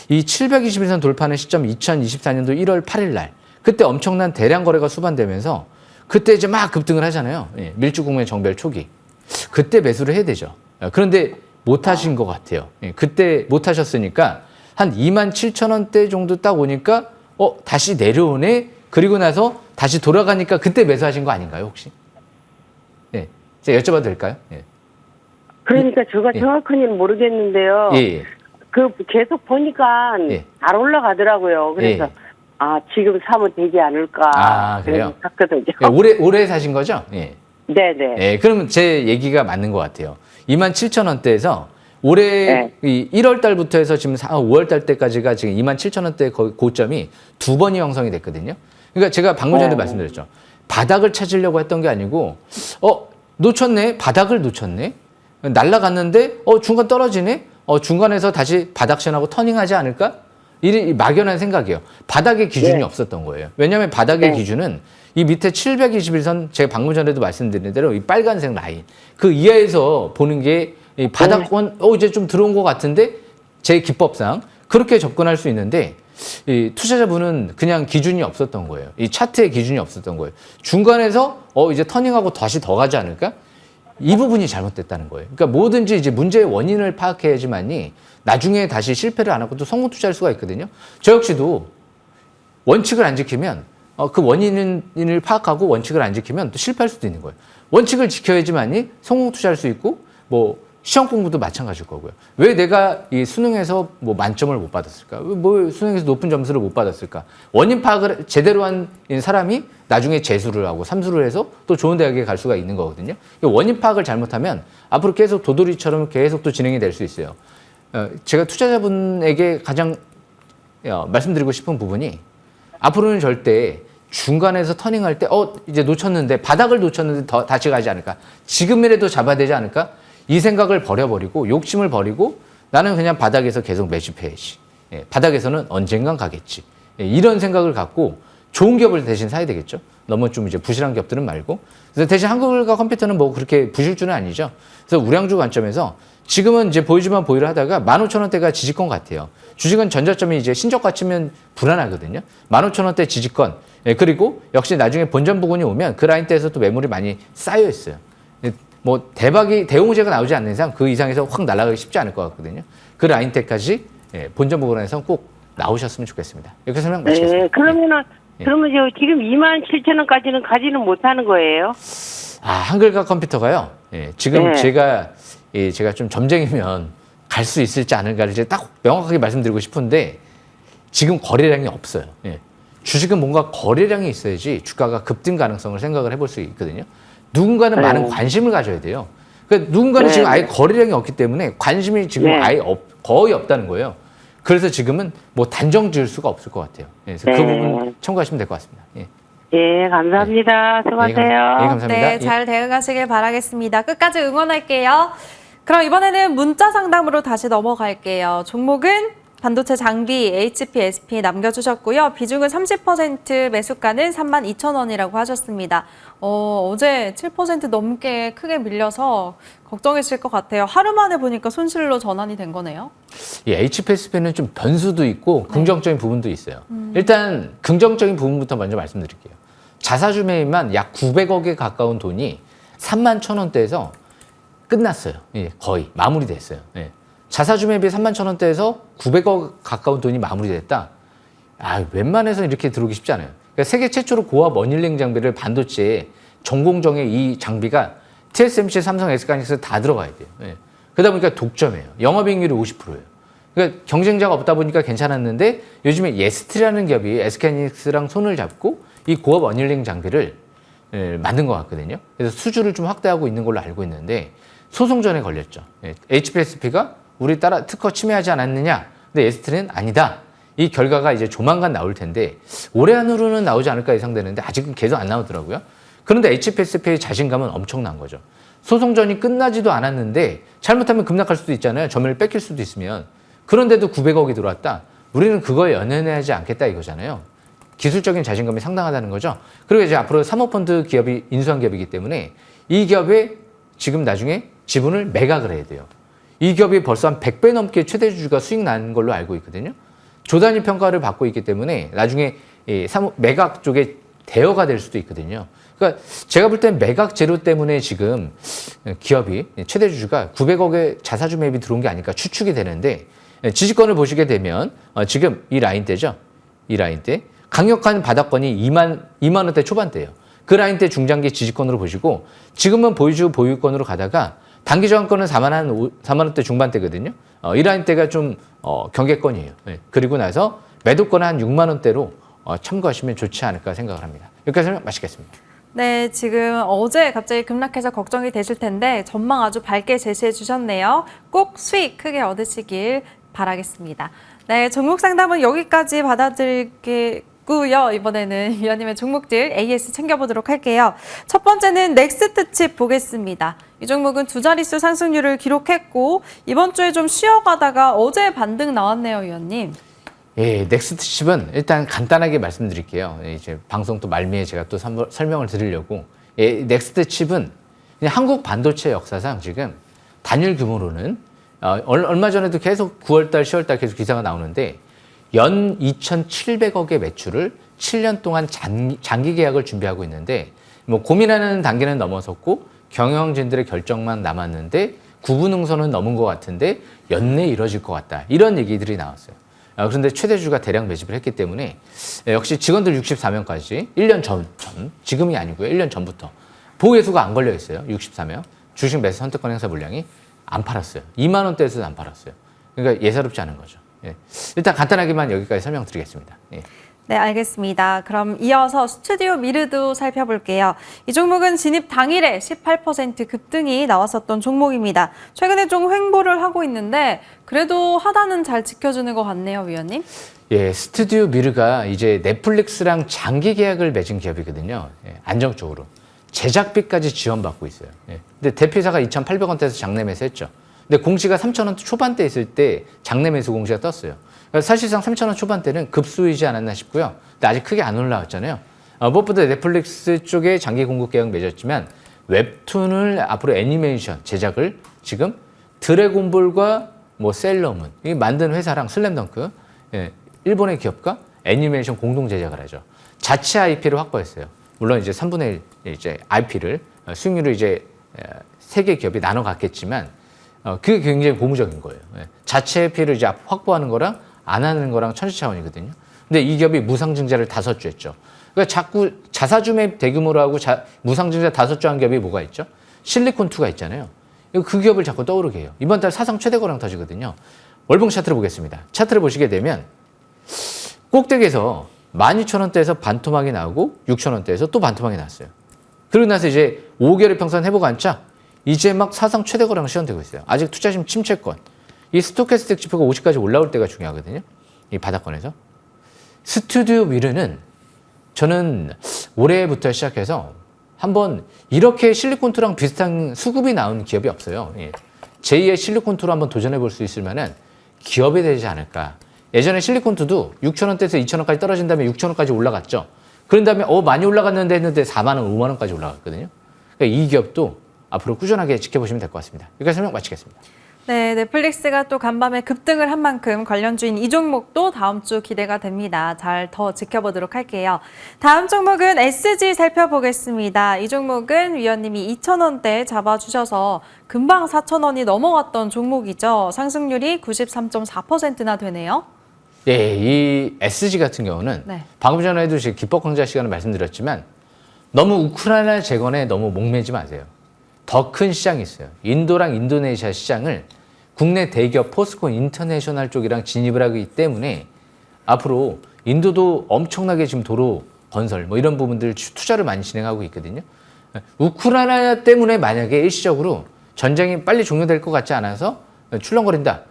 이 721선 돌파하는 시점 2024년도 1월 8일 날 그때 엄청난 대량 거래가 수반되면서 그때 이제 막 급등을 하잖아요. 예. 밀주 국면 정별 초기. 그때 매수를 해야 되죠. 그런데 못 하신 것 같아요. 예. 그때 못 하셨으니까 한 27,000원대 정도 딱 오니까 다시 내려오네? 그리고 나서 다시 돌아가니까 그때 매수하신 거 아닌가요, 혹시? 예. 제가 여쭤봐도 될까요? 예. 그러니까 제가 예. 정확히는 모르겠는데요. 예, 예. 그 계속 보니까 예. 잘 올라가더라고요. 그래서 예. 지금 사면 되지 않을까. 그래요? 그래서 샀거든요. 예, 올해 사신 거죠? 예. 네네. 예, 그러면 제 얘기가 맞는 것 같아요. 27,000원대에서 올해 네. 이 1월 달부터 해서 지금 5월 달 때까지가 지금 27,000원대 고점이 두 번이 형성이 됐거든요. 그러니까 제가 방금 전에 말씀드렸죠. 바닥을 찾으려고 했던 게 아니고, 놓쳤네? 바닥을 놓쳤네? 날아갔는데, 중간 떨어지네? 중간에서 다시 바닥 시현하고 터닝하지 않을까? 이 막연한 생각이에요. 바닥의 기준이 네. 없었던 거예요. 왜냐하면 바닥의 네. 기준은 이 밑에 721선, 제가 방금 전에도 말씀드린 대로 이 빨간색 라인, 그 이하에서 보는 게 이 바닥권, 이제 좀 들어온 것 같은데, 제 기법상 그렇게 접근할 수 있는데, 이 투자자분은 그냥 기준이 없었던 거예요. 이 차트의 기준이 없었던 거예요. 중간에서, 이제 터닝하고 다시 더 가지 않을까? 이 부분이 잘못됐다는 거예요. 그러니까 뭐든지 이제 문제의 원인을 파악해야지만이 나중에 다시 실패를 안 하고 또 성공 투자할 수가 있거든요. 저 역시도 원칙을 안 지키면 그 원인을 파악하고 원칙을 안 지키면 또 실패할 수도 있는 거예요. 원칙을 지켜야지만이 성공 투자할 수 있고 뭐 시험 공부도 마찬가지일 거고요. 왜 내가 이 수능에서 뭐 만점을 못 받았을까? 뭐 수능에서 높은 점수를 못 받았을까? 원인 파악을 제대로 한 사람이 나중에 재수를 하고 삼수를 해서 또 좋은 대학에 갈 수가 있는 거거든요. 원인 파악을 잘못하면 앞으로 계속 도돌이처럼 계속 또 진행이 될 수 있어요. 제가 투자자분에게 가장 말씀드리고 싶은 부분이 앞으로는 절대 중간에서 터닝할 때 이제 놓쳤는데 바닥을 놓쳤는데 더 다시 가지 않을까, 지금이라도 잡아야 되지 않을까, 이 생각을 버려버리고 욕심을 버리고 나는 그냥 바닥에서 계속 매집해야지, 바닥에서는 언젠간 가겠지, 이런 생각을 갖고 좋은 기업을 대신 사야 되겠죠. 너무 좀 이제 부실한 기업들은 말고. 그래서 대신 한국과 컴퓨터는 뭐 그렇게 부실주는 아니죠. 그래서 우량주 관점에서 지금은 이제 보여주면 보유를 하다가 15,000원대가 지지권 같아요. 주식은 전저점이 이제 신저가 치면 불안하거든요. 15,000원대 지지권. 그리고 역시 나중에 본전 부근이 오면 그 라인대에서 또 매물이 많이 쌓여 있어요. 뭐 대홍제가 나오지 않는 이상 그 이상에서 확 날아가기 쉽지 않을 것 같거든요. 그 라인대까지 본전 부근에서 꼭 나오셨으면 좋겠습니다. 이렇게 설명 마치겠습니다. 네, 그러면 지금 27,000원까지는 가지는 못하는 거예요? 한글과 컴퓨터가요. 지금 제가 좀 점쟁이면 갈 수 있을지 않을까를 이제 딱 명확하게 말씀드리고 싶은데 지금 거래량이 없어요. 주식은 뭔가 거래량이 있어야지 주가가 급등 가능성을 생각을 해볼 수 있거든요. 누군가는 많은 관심을 가져야 돼요. 그러니까 누군가는 지금 아예 거래량이 없기 때문에 관심이 지금 아예 거의 없다는 거예요. 그래서 지금은 뭐 단정 지을 수가 없을 것 같아요. 그래서 그 부분 참고하시면 될 것 같습니다. 예, 감사합니다. 수고하세요. 감사합니다. 네, 잘 대응하시길 바라겠습니다. 끝까지 응원할게요. 그럼 이번에는 문자 상담으로 다시 넘어갈게요. 종목은 반도체 장비, HPSP 남겨주셨고요. 비중은 30%, 매수가는 32,000원이라고 하셨습니다. 어제 7% 넘게 크게 밀려서 걱정이실 것 같아요. 하루 만에 보니까 손실로 전환이 된 거네요. HPSP는 좀 변수도 있고 긍정적인 부분도 있어요. 일단 긍정적인 부분부터 먼저 말씀드릴게요. 자사주 매입만 약 900억에 가까운 돈이 31,000원대에서 끝났어요. 거의 마무리됐어요. 자사주 매입이 31,000원대에서 900억 가까운 돈이 마무리됐다. 웬만해서 이렇게 들어오기 쉽지 않아요. 그러니까 세계 최초로 고압 어닐링 장비를 반도체에 전공정에 이 장비가 TSMC, 삼성, SK하이닉스 다 들어가야 돼요. 그러다 보니까 독점이에요. 영업이익률이 50%예요. 그러니까 경쟁자가 없다 보니까 괜찮았는데 요즘에 예스트라는 기업이 SK하이닉스랑 손을 잡고 이 고압 어닐링 장비를 만든 것 같거든요. 그래서 수주를 좀 확대하고 있는 걸로 알고 있는데 소송전에 걸렸죠. HPSP가 우리 따라 특허 침해하지 않았느냐? 근데 예스트는 아니다. 이 결과가 이제 조만간 나올 텐데 올해 안으로는 나오지 않을까 예상되는데 아직은 계속 안 나오더라고요. 그런데 HPSP의 자신감은 엄청난 거죠. 소송전이 끝나지도 않았는데 잘못하면 급락할 수도 있잖아요. 점유율 뺏길 수도 있으면. 그런데도 900억이 들어왔다. 우리는 그거에 연연하지 않겠다 이거잖아요. 기술적인 자신감이 상당하다는 거죠. 그리고 이제 앞으로 사모펀드 기업이 인수한 기업이기 때문에 이 기업에 지금 나중에 지분을 매각을 해야 돼요. 이 기업이 벌써 한 100배 넘게 최대 주주가 수익 난 걸로 알고 있거든요. 조단위 평가를 받고 있기 때문에 나중에 매각 쪽에 대여가 될 수도 있거든요. 그러니까 제가 볼 땐 매각 제로 때문에 지금 기업이 최대 주주가 900억의 자사주 매입이 들어온 게 아닐까 추측이 되는데 지지권을 보시게 되면 지금 이 라인대죠. 이 라인대. 강력한 바닥권이 2만 원대 초반대예요. 그 라인대 중장기 지지권으로 보시고 지금은 보유주 보유권으로 가다가 단기 저항권은 4만 원대 중반대거든요. 이 라인대가 좀 경계권이에요. 그리고 나서 매도권은 한 6만 원대로 참고하시면 좋지 않을까 생각을 합니다. 여기까지 마치겠습니다. 네, 지금 어제 갑자기 급락해서 걱정이 되실 텐데 전망 아주 밝게 제시해 주셨네요. 꼭 수익 크게 얻으시길 바라겠습니다. 네, 종목 상담은 여기까지 받아드리겠고요. 이번에는 위원님의 종목들 AS 챙겨보도록 할게요. 첫 번째는 넥스트칩 보겠습니다. 이 종목은 두 자릿수 상승률을 기록했고 이번 주에 좀 쉬어가다가 어제 반등 나왔네요, 위원님. 넥스트칩은 일단 간단하게 말씀드릴게요. 이제 방송 또 말미에 제가 또 설명을 드리려고. 넥스트칩은 그냥 한국 반도체 역사상 지금 단일 규모로는 얼마 전에도 계속 9월달, 10월달 계속 기사가 나오는데 연 2,700억의 매출을 7년 동안 장기 계약을 준비하고 있는데 뭐 고민하는 단계는 넘어섰고 경영진들의 결정만 남았는데 구분응선은 넘은 것 같은데 연내 이뤄질 것 같다. 이런 얘기들이 나왔어요. 그런데 최대주가 대량 매집을 했기 때문에 역시 직원들 64명까지 1년 전, 지금이 아니고요. 1년 전부터 보호예수가 안 걸려 있어요. 64명. 주식 매수 선택권 행사 물량이 안 팔았어요. 2만 원대에서도 안 팔았어요. 그러니까 예사롭지 않은 거죠. 일단 간단하게만 여기까지 설명드리겠습니다. 네, 알겠습니다. 그럼 이어서 스튜디오 미르도 살펴볼게요. 이 종목은 진입 당일에 18% 급등이 나왔었던 종목입니다. 최근에 좀 횡보를 하고 있는데 그래도 하단은 잘 지켜주는 것 같네요, 위원님. 예, 스튜디오 미르가 이제 넷플릭스랑 장기 계약을 맺은 기업이거든요. 예, 안정적으로. 제작비까지 지원받고 있어요. 예. 근데 대표이사가 2,800원대에서 장내 매수했죠. 근데 공시가 3,000원 초반대 있을 때 장내 매수 공시가 떴어요. 그러니까 사실상 3,000원 초반대는 급수이지 않았나 싶고요. 근데 아직 크게 안 올라왔잖아요. 무엇보다 넷플릭스 쪽에 장기 공급 계약 맺었지만 웹툰을 앞으로 애니메이션 제작을 지금 드래곤볼과 뭐 셀러문 이 만든 회사랑 슬램덩크 예, 일본의 기업과 애니메이션 공동 제작을 하죠. 자체 IP를 확보했어요. 물론 이제 3분의 1 이제 IP를 수익률을 이제 세 개 기업이 나눠 갖겠지만 그게 굉장히 고무적인 거예요. 예. 자체 IP를 이제 확보하는 거랑 안 하는 거랑 천지차원이거든요. 근데 이 기업이 무상증자를 5주 했죠. 그러니까 자꾸 자사주 매입 대규모로 하고 무상증자 5주 한 기업이 뭐가 있죠? 실리콘2가 있잖아요. 그 기업을 자꾸 떠오르게 해요. 이번 달 사상 최대 거래량 터지거든요. 월봉 차트를 보겠습니다. 차트를 보시게 되면 꼭대기에서 12,000원대에서 반토막이 나오고 6,000원대에서 또 반토막이 났어요. 그러고 나서 이제 5개월의 평선 회복 안착 이제 막 사상 최대 거래량 시현되고 있어요. 아직 투자심 침체권. 이 스토캐스틱 지표가 50까지 올라올 때가 중요하거든요. 이 바닥권에서. 스튜디오 미르는 저는 올해부터 시작해서 한번 이렇게 실리콘2랑 비슷한 수급이 나온 기업이 없어요. 예. 제2의 실리콘2로 한번 도전해 볼 수 있을 만한 기업이 되지 않을까. 예전에 실리콘2도 6,000원대에서 2,000원까지 떨어진 다음에 6,000원까지 올라갔죠. 그런 다음에 많이 올라갔는데 했는데 4만 원, 5만 원까지 올라갔거든요. 그러니까 이 기업도 앞으로 꾸준하게 지켜보시면 될 것 같습니다. 여기까지 설명 마치겠습니다. 네, 넷플릭스가 또 간밤에 급등을 한 만큼 관련주인 이 종목도 다음 주 기대가 됩니다. 잘 더 지켜보도록 할게요. 다음 종목은 SG 살펴보겠습니다. 이 종목은 위원님이 2,000원대 잡아주셔서 금방 4,000원이 넘어갔던 종목이죠. 상승률이 93.4%나 되네요. 예, 이 SG 같은 경우는 네. 방금 전에도 기법 강좌 시간에 말씀드렸지만 너무 우크라이나 재건에 너무 목매지 마세요. 더 큰 시장이 있어요. 인도랑 인도네시아 시장을 국내 대기업 포스코 인터내셔널 쪽이랑 진입을 하기 때문에 앞으로 인도도 엄청나게 지금 도로 건설 뭐 이런 부분들 투자를 많이 진행하고 있거든요. 우크라이나 때문에 만약에 일시적으로 전쟁이 빨리 종료될 것 같지 않아서 출렁거린다.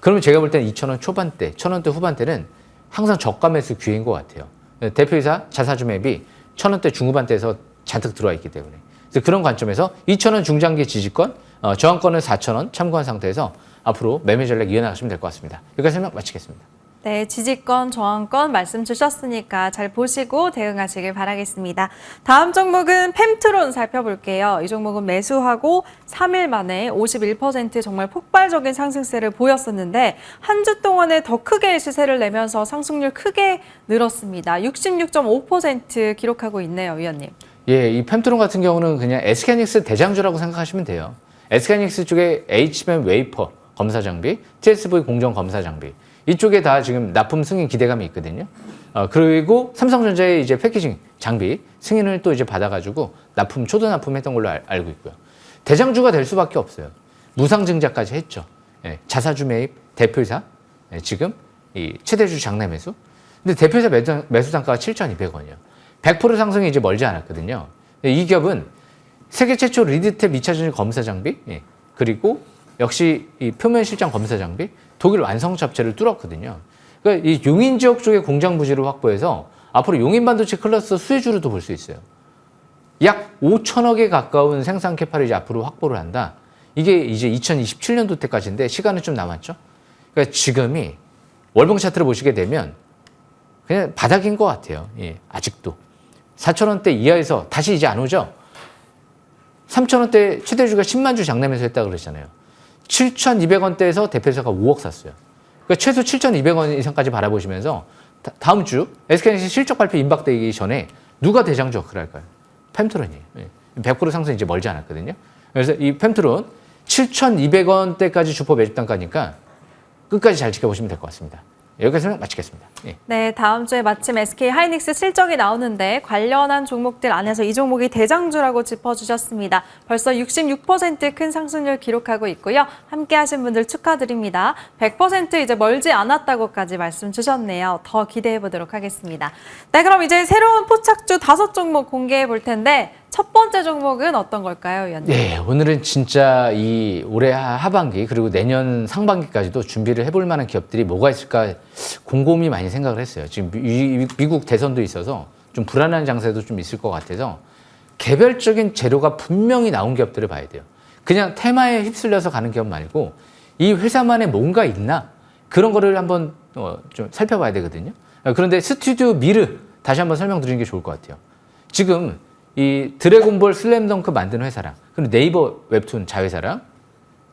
그러면 제가 볼 때는 2,000원 초반대, 1,000원대 후반대는 항상 저가 매수 기회인 것 같아요. 대표이사 자사주 맵이 1,000원대 중후반대에서 잔뜩 들어와 있기 때문에. 그래서 그런 관점에서 2,000원 중장기 지지권, 저항권은 4,000원 참고한 상태에서 앞으로 매매 전략 이어나가시면 될 것 같습니다. 여기까지 설명 마치겠습니다. 네, 지지권, 저항권 말씀 주셨으니까 잘 보시고 대응하시길 바라겠습니다. 다음 종목은 펨트론 살펴볼게요. 이 종목은 매수하고 3일 만에 51% 정말 폭발적인 상승세를 보였었는데 한 주 동안에 더 크게 시세를 내면서 상승률 크게 늘었습니다. 66.5% 기록하고 있네요, 위원님. 예, 이 펨트론 같은 경우는 그냥 SK하이닉스 대장주라고 생각하시면 돼요. SK하이닉스 쪽에 HBM 웨이퍼 검사 장비, TSV 공정 검사 장비 이쪽에 다 지금 납품 승인 기대감이 있거든요. 그리고 삼성전자의 이제 패키징 장비 승인을 또 이제 받아가지고 납품 초도 납품했던 걸로 알고 있고요. 대장주가 될 수밖에 없어요. 무상증자까지 했죠. 예, 자사주 매입 대표이사 지금 이 최대주 장내 매수. 근데 대표이사 매수 단가가 7,200원이요. 100% 상승이 이제 멀지 않았거든요. 이 기업은 세계 최초 리드탭 2차 전지 검사 장비, 예, 그리고 역시 이 표면 실장 검사 장비, 독일 완성차 업체를 뚫었거든요. 그러니까 이 용인 지역 쪽의 공장 부지를 확보해서 앞으로 용인 반도체 클러스터 수혜주로도 볼 수 있어요. 약 5천억에 가까운 생산 캐파를 이제 앞으로 확보를 한다. 이게 이제 2027년도 때까지인데 시간은 좀 남았죠. 그러니까 지금이 월봉 차트를 보시게 되면 그냥 바닥인 것 같아요. 예, 아직도. 4,000원대 이하에서 다시 이제 안 오죠. 3,000원대 최대주가 10만 주 장내면서 했다고 그랬잖아요. 7,200원대에서 대표이사가 5억 샀어요. 그러니까 최소 7,200원 이상까지 바라보시면서 다음 주 SK하이닉스 실적 발표 임박되기 전에 누가 대장주 역할을 할까요? 펨트론이에요. 100% 상승 이제 멀지 않았거든요. 그래서 이 펨트론 7,200원대까지 주포 매집 단가니까 끝까지 잘 지켜보시면 될 것 같습니다. 여기까지 설명 마치겠습니다. 예. 네, 다음 주에 마침 SK 하이닉스 실적이 나오는데 관련한 종목들 안에서 이 종목이 대장주라고 짚어주셨습니다. 벌써 66% 큰 상승률 기록하고 있고요. 함께 하신 분들 축하드립니다. 100% 이제 멀지 않았다고까지 말씀 주셨네요. 더 기대해 보도록 하겠습니다. 네, 그럼 이제 새로운 포착주 5종목 공개해 볼 텐데 첫 번째 종목은 어떤 걸까요, 위원님? 네, 오늘은 진짜 이 올해 하반기 그리고 내년 상반기까지도 준비를 해볼 만한 기업들이 뭐가 있을까 곰곰이 많이 생각을 했어요. 지금 미국 대선도 있어서 좀 불안한 장세도 좀 있을 것 같아서 개별적인 재료가 분명히 나온 기업들을 봐야 돼요. 그냥 테마에 휩쓸려서 가는 기업 말고 이 회사만에 뭔가 있나 그런 거를 한번 좀 살펴봐야 되거든요. 그런데 스튜디오 미르 다시 한번 설명드리는 게 좋을 것 같아요. 지금 이 드래곤볼 슬램덩크 만드는 회사랑 그리고 네이버 웹툰 자회사랑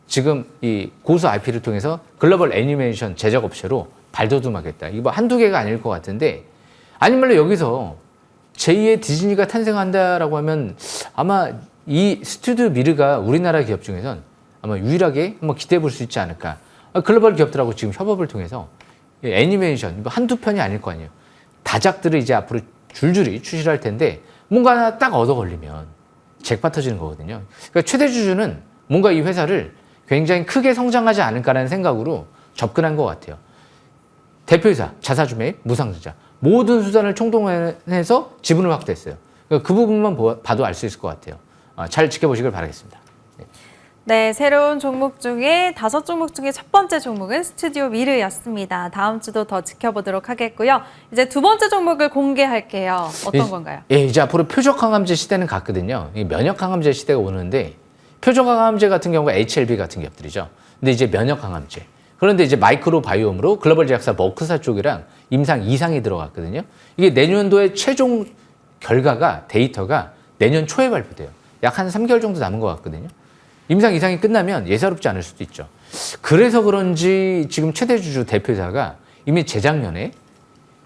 지금 이 고수 IP를 통해서 글로벌 애니메이션 제작 업체로 발돋움하겠다. 이거 한두 개가 아닐 것 같은데 아니면 여기서 제2의 디즈니가 탄생한다라고 하면 아마 이 스튜디오 미르가 우리나라 기업 중에선 아마 유일하게 한번 기대해 볼 수 있지 않을까. 글로벌 기업들하고 지금 협업을 통해서 애니메이션 한두 편이 아닐 거 아니에요. 다작들을 이제 앞으로 줄줄이 출시를 할 텐데 뭔가 하나 딱 얻어 걸리면 잭팟 터지는 거거든요. 그러니까 최대 주주는 뭔가 이 회사를 굉장히 크게 성장하지 않을까라는 생각으로 접근한 것 같아요. 대표이사, 자사주 매입, 무상증자 모든 수단을 총동원해서 지분을 확대했어요. 그러니까 그 부분만 봐도 알 수 있을 것 같아요. 잘 지켜보시길 바라겠습니다. 네, 새로운 종목 중에 5종목 중에 첫 번째 종목은 스튜디오 미르였습니다. 다음 주도 더 지켜보도록 하겠고요. 이제 두 번째 종목을 공개할게요. 어떤 건가요? 예, 이제 앞으로 표적 항암제 시대는 갔거든요. 면역 항암제 시대가 오는데 표적 항암제 같은 경우가 HLB 같은 기업들이죠. 근데 이제 면역 항암제. 그런데 이제 마이크로 바이옴으로 글로벌 제약사 머크사 쪽이랑 임상 2상이 들어갔거든요. 이게 내년도에 최종 결과가 데이터가 내년 초에 발표돼요. 약 한 3개월 정도 남은 것 같거든요. 임상 이상이 끝나면 예사롭지 않을 수도 있죠. 그래서 그런지 지금 최대 주주 대표이사가 이미 재작년에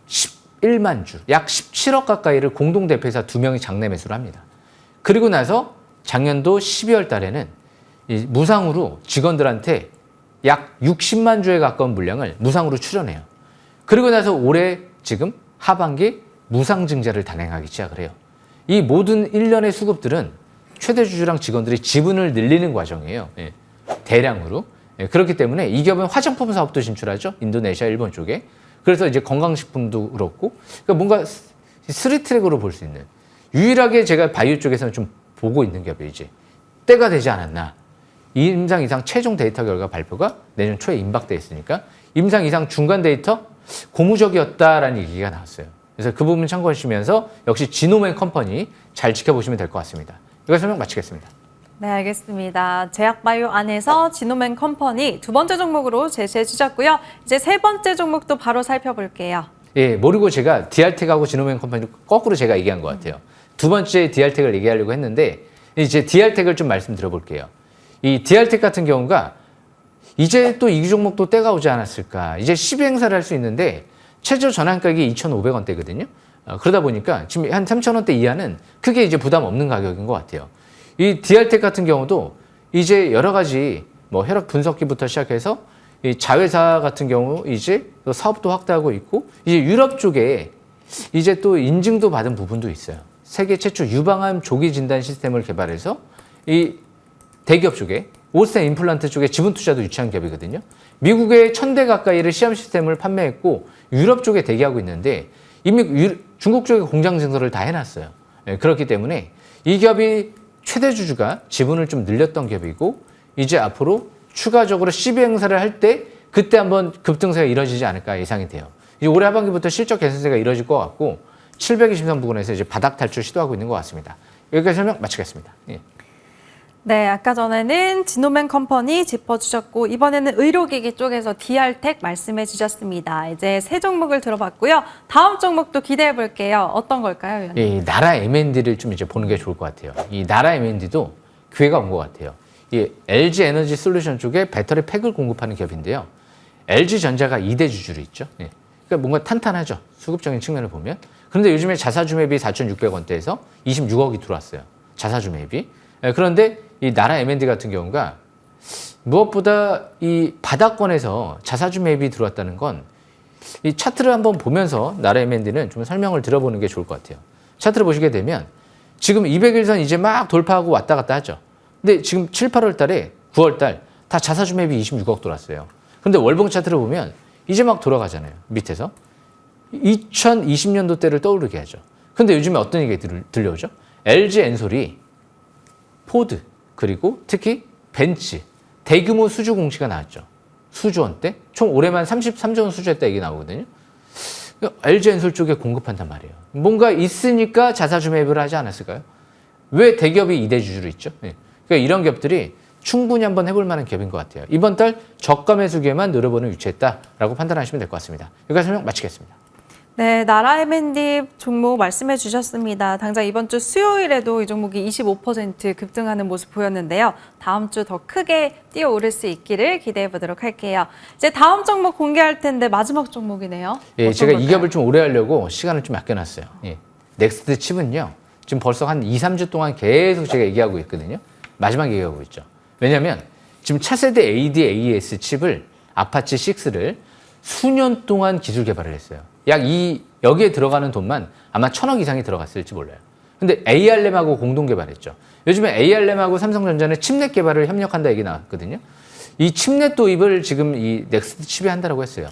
11만 주, 약 17억 가까이를 공동 대표이사 2명이 장내 매수를 합니다. 그리고 나서 작년도 12월 달에는 무상으로 직원들한테 약 60만 주에 가까운 물량을 무상으로 출연해요. 그리고 나서 올해 지금 하반기 무상 증자를 단행하기 시작을 해요. 이 모든 일련의 수급들은 최대 주주랑 직원들이 지분을 늘리는 과정이에요. 예, 대량으로. 예, 그렇기 때문에 이 기업은 화장품 사업도 진출하죠. 인도네시아, 일본 쪽에. 그래서 이제 건강식품도 그렇고. 그러니까 뭔가 3트랙으로 볼 수 있는. 유일하게 제가 바이오 쪽에서는 좀 보고 있는 기업이 이제 때가 되지 않았나. 임상 이상 최종 데이터 결과 발표가 내년 초에 임박돼 있으니까 임상 이상 중간 데이터 고무적이었다라는 얘기가 나왔어요. 그래서 그 부분 참고하시면서 역시 지노맨 컴퍼니 잘 지켜보시면 될 것 같습니다. 여기서 설명 마치겠습니다. 네, 알겠습니다. 제약바이오 안에서 지노맨 컴퍼니 두 번째 종목으로 제시해 주셨고요. 이제 세 번째 종목도 바로 살펴볼게요. 예, 모르고 제가 디알텍하고 지노맨 컴퍼니 거꾸로 제가 얘기한 것 같아요. 두 번째 디알텍을 얘기하려고 했는데 이제 디알텍을 좀 말씀드려볼게요. 이 디알텍 같은 경우가 이제 또 이 종목도 때가 오지 않았을까. 이제 12행사를 할 수 있는데 최저 전환가격이 2,500원대거든요. 그러다 보니까 지금 한 3,000원대 이하는 크게 이제 부담 없는 가격인 것 같아요. 이 디알텍 같은 경우도 이제 여러 가지 뭐 혈액 분석기부터 시작해서 이 자회사 같은 경우 이제 또 사업도 확대하고 있고 이제 유럽 쪽에 이제 또 인증도 받은 부분도 있어요. 세계 최초 유방암 조기 진단 시스템을 개발해서 이 대기업 쪽에 오스템 임플란트 쪽에 지분 투자도 유치한 기업이거든요. 미국에 1,000대 가까이를 시험 시스템을 판매했고 유럽 쪽에 대기하고 있는데 이미 중국 쪽에 공장 증설을 다 해놨어요. 네, 그렇기 때문에 이 기업이 최대 주주가 지분을 좀 늘렸던 기업이고 이제 앞으로 추가적으로 12행사를 할 때 그때 한번 급등세가 이뤄지지 않을까 예상이 돼요. 이제 올해 하반기부터 실적 개선세가 이뤄질 것 같고 723 부근에서 이제 바닥 탈출 시도하고 있는 것 같습니다. 여기까지 설명 마치겠습니다. 예. 네, 아까 전에는 지노맨 컴퍼니 짚어주셨고 이번에는 의료기기 쪽에서 디알텍 말씀해 주셨습니다. 이제 세 종목을 들어봤고요. 다음 종목도 기대해 볼게요. 어떤 걸까요, 위원님? 이 나라 M&D를 좀 이제 보는 게 좋을 것 같아요. 이 나라 M&D도 기회가 온 것 같아요. 이 LG 에너지 솔루션 쪽에 배터리 팩을 공급하는 기업인데요. LG전자가 2대 주주로 있죠. 예. 그러니까 뭔가 탄탄하죠. 수급적인 측면을 보면. 그런데 요즘에 자사주 매입이 4,600원대에서 26억이 들어왔어요. 자사주 매입이. 예, 그런데 이 나라 M&D 같은 경우가 무엇보다 이 바닥권에서 자사주 매입이 들어왔다는 건 이 차트를 한번 보면서 나라 M&D는 좀 설명을 들어보는 게 좋을 것 같아요. 차트를 보시게 되면 지금 200일선 이제 막 돌파하고 왔다 갔다 하죠. 근데 지금 7, 8월 달에 9월 달 다 자사주 매입이 26억 돌았어요. 근데 월봉 차트를 보면 이제 막 돌아가잖아요. 밑에서. 2020년도 때를 떠오르게 하죠. 근데 요즘에 어떤 얘기가 들려오죠? LG 엔솔이 포드 그리고 특히 벤츠 대규모 수주 공시가 나왔죠. 수주 원대 총 올해만 33조 원 수주했다 얘기 나오거든요. LG 엔솔 쪽에 공급한단 말이에요. 뭔가 있으니까 자사주 매입을 하지 않았을까요? 왜 대기업이 2대 주주로 있죠? 그러니까 이런 기업들이 충분히 한번 해볼 만한 기업인 것 같아요. 이번 달 저가 매수 기회만 노려보는 위치했다라고 판단하시면 될 것 같습니다. 여기까지 설명 마치겠습니다. 네, 나라 M&D 종목 말씀해 주셨습니다. 당장 이번 주 수요일에도 이 종목이 25% 급등하는 모습 보였는데요. 다음 주 더 크게 뛰어오를 수 있기를 기대해 보도록 할게요. 이제 다음 종목 공개할 텐데 마지막 종목이네요. 예, 제가 이 기업을 좀 오래 하려고 시간을 좀 아껴놨어요. 예. 넥스트 칩은요. 지금 벌써 한 2, 3주 동안 계속 제가 얘기하고 있거든요. 마지막 얘기하고 있죠. 왜냐하면 지금 차세대 ADAS 칩을 아파치 6를 수년 동안 기술 개발을 했어요. 여기에 들어가는 돈만 아마 1,000억 이상이 들어갔을지 몰라요. 근데 AR램하고 공동 개발했죠. 요즘에 AR램하고 삼성전자는 칩넷 개발을 협력한다 얘기 나왔거든요. 이 칩넷 도입을 지금 이 넥스트 칩이 한다고 했어요.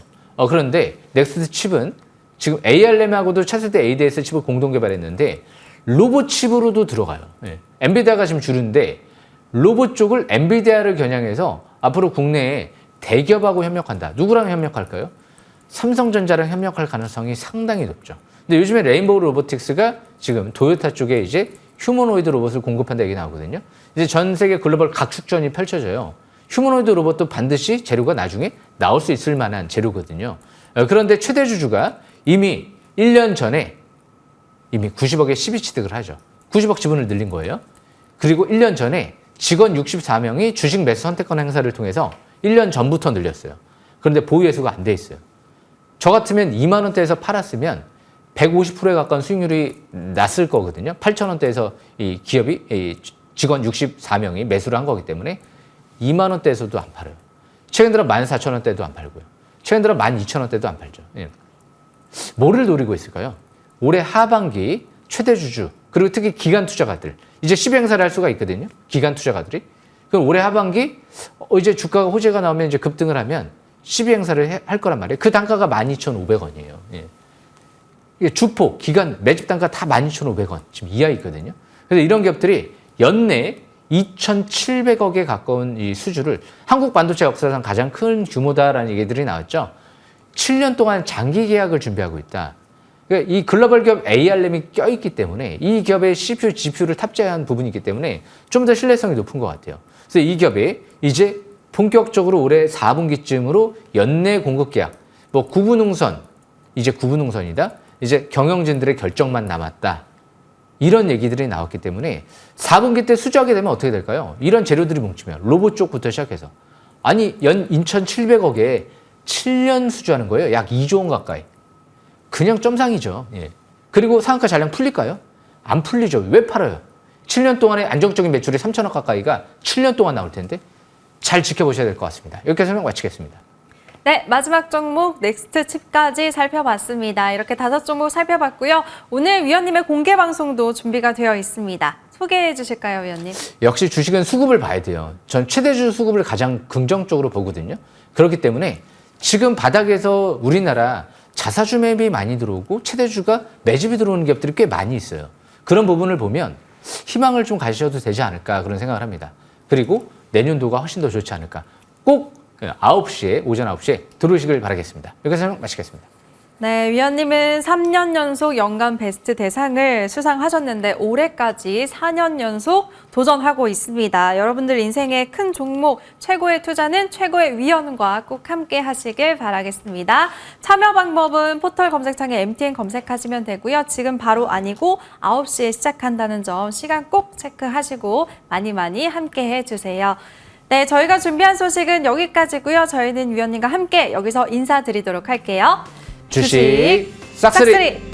그런데 넥스트 칩은 지금 AR램하고도 차세대 ADS 칩을 공동 개발했는데 로봇 칩으로도 들어가요. 예. 엔비디아가 지금 주류인데 로봇 쪽을 엔비디아를 겨냥해서 앞으로 국내에 대기업하고 협력한다. 누구랑 협력할까요? 삼성전자랑 협력할 가능성이 상당히 높죠. 근데 요즘에 레인보우 로보틱스가 지금 도요타 쪽에 이제 휴머노이드 로봇을 공급한다 얘기 나오거든요. 이제 전 세계 글로벌 각축전이 펼쳐져요. 휴머노이드 로봇도 반드시 재료가 나중에 나올 수 있을 만한 재료거든요. 그런데 최대 주주가 이미 1년 전에 이미 90억에 12취득을 하죠. 90억 지분을 늘린 거예요. 그리고 1년 전에 직원 64명이 주식 매수 선택권 행사를 통해서 1년 전부터 늘렸어요. 그런데 보유 회수가 안 돼 있어요. 저 같으면 2만 원대에서 팔았으면 150%에 가까운 수익률이 났을 거거든요. 8천 원대에서 이 기업이 이 직원 64명이 매수를 한 거기 때문에 2만 원대에서도 안 팔아요. 최근 들어 14,000원대도 안 팔고요. 최근 들어 12,000원대도 안 팔죠. 예. 뭐를 노리고 있을까요? 올해 하반기 최대 주주 그리고 특히 기관 투자가들 이제 시행사를 할 수가 있거든요. 기관 투자가들이. 그럼 올해 하반기 이제 주가가 호재가 나오면 이제 급등을 하면 시행사를 할 거란 말이에요. 그 단가가 12,500원이에요. 예. 이게 주포, 기관, 매집 단가 다 12,500원 지금 이하 있거든요. 그래서 이런 기업들이 연내 2,700억에 가까운 이 수주를 한국 반도체 역사상 가장 큰 규모다라는 얘기들이 나왔죠. 7년 동안 장기 계약을 준비하고 있다. 그러니까 이 글로벌 기업 AR램이 껴있기 때문에 이 기업의 CPU, GPU를 탑재한 부분이 있기 때문에 좀 더 신뢰성이 높은 것 같아요. 그래서 이 기업이 이제 본격적으로 올해 4분기쯤으로 연내 공급 계약, 뭐 구분응선, 이제 구분응선이다. 이제 경영진들의 결정만 남았다. 이런 얘기들이 나왔기 때문에 4분기 때 수주하게 되면 어떻게 될까요? 이런 재료들이 뭉치면 로봇 쪽부터 시작해서 아니 연 2,700억에 7년 수주하는 거예요. 약 2조 원 가까이. 그냥 점상이죠. 예. 그리고 상한가 잔량 풀릴까요? 안 풀리죠. 왜 팔아요? 7년 동안의 안정적인 매출이 3천억 가까이가 7년 동안 나올 텐데 잘 지켜보셔야 될 것 같습니다. 여기까지 설명 마치겠습니다. 네, 마지막 종목 넥스트 칩까지 살펴봤습니다. 이렇게 5종목 살펴봤고요. 오늘 위원님의 공개 방송도 준비가 되어 있습니다. 소개해 주실까요, 위원님? 역시 주식은 수급을 봐야 돼요. 전 최대주 수급을 가장 긍정적으로 보거든요. 그렇기 때문에 지금 바닥에서 우리나라 자사주 매입이 많이 들어오고 최대주가 매집이 들어오는 기업들이 꽤 많이 있어요. 그런 부분을 보면 희망을 좀 가지셔도 되지 않을까 그런 생각을 합니다. 그리고 내년도가 훨씬 더 좋지 않을까. 꼭 9시에, 오전 9시에 들어오시길 바라겠습니다. 여기서 설명 마치겠습니다. 네, 위원님은 3년 연속 연간 베스트 대상을 수상하셨는데 올해까지 4년 연속 도전하고 있습니다. 여러분들 인생의 큰 종목, 최고의 투자는 최고의 위원과 꼭 함께 하시길 바라겠습니다. 참여 방법은 포털 검색창에 MTN 검색하시면 되고요. 지금 바로 아니고 9시에 시작한다는 점 시간 꼭 체크하시고 많이 함께 해주세요. 네, 저희가 준비한 소식은 여기까지고요. 저희는 위원님과 함께 여기서 인사드리도록 할게요. 주식 싹쓸이.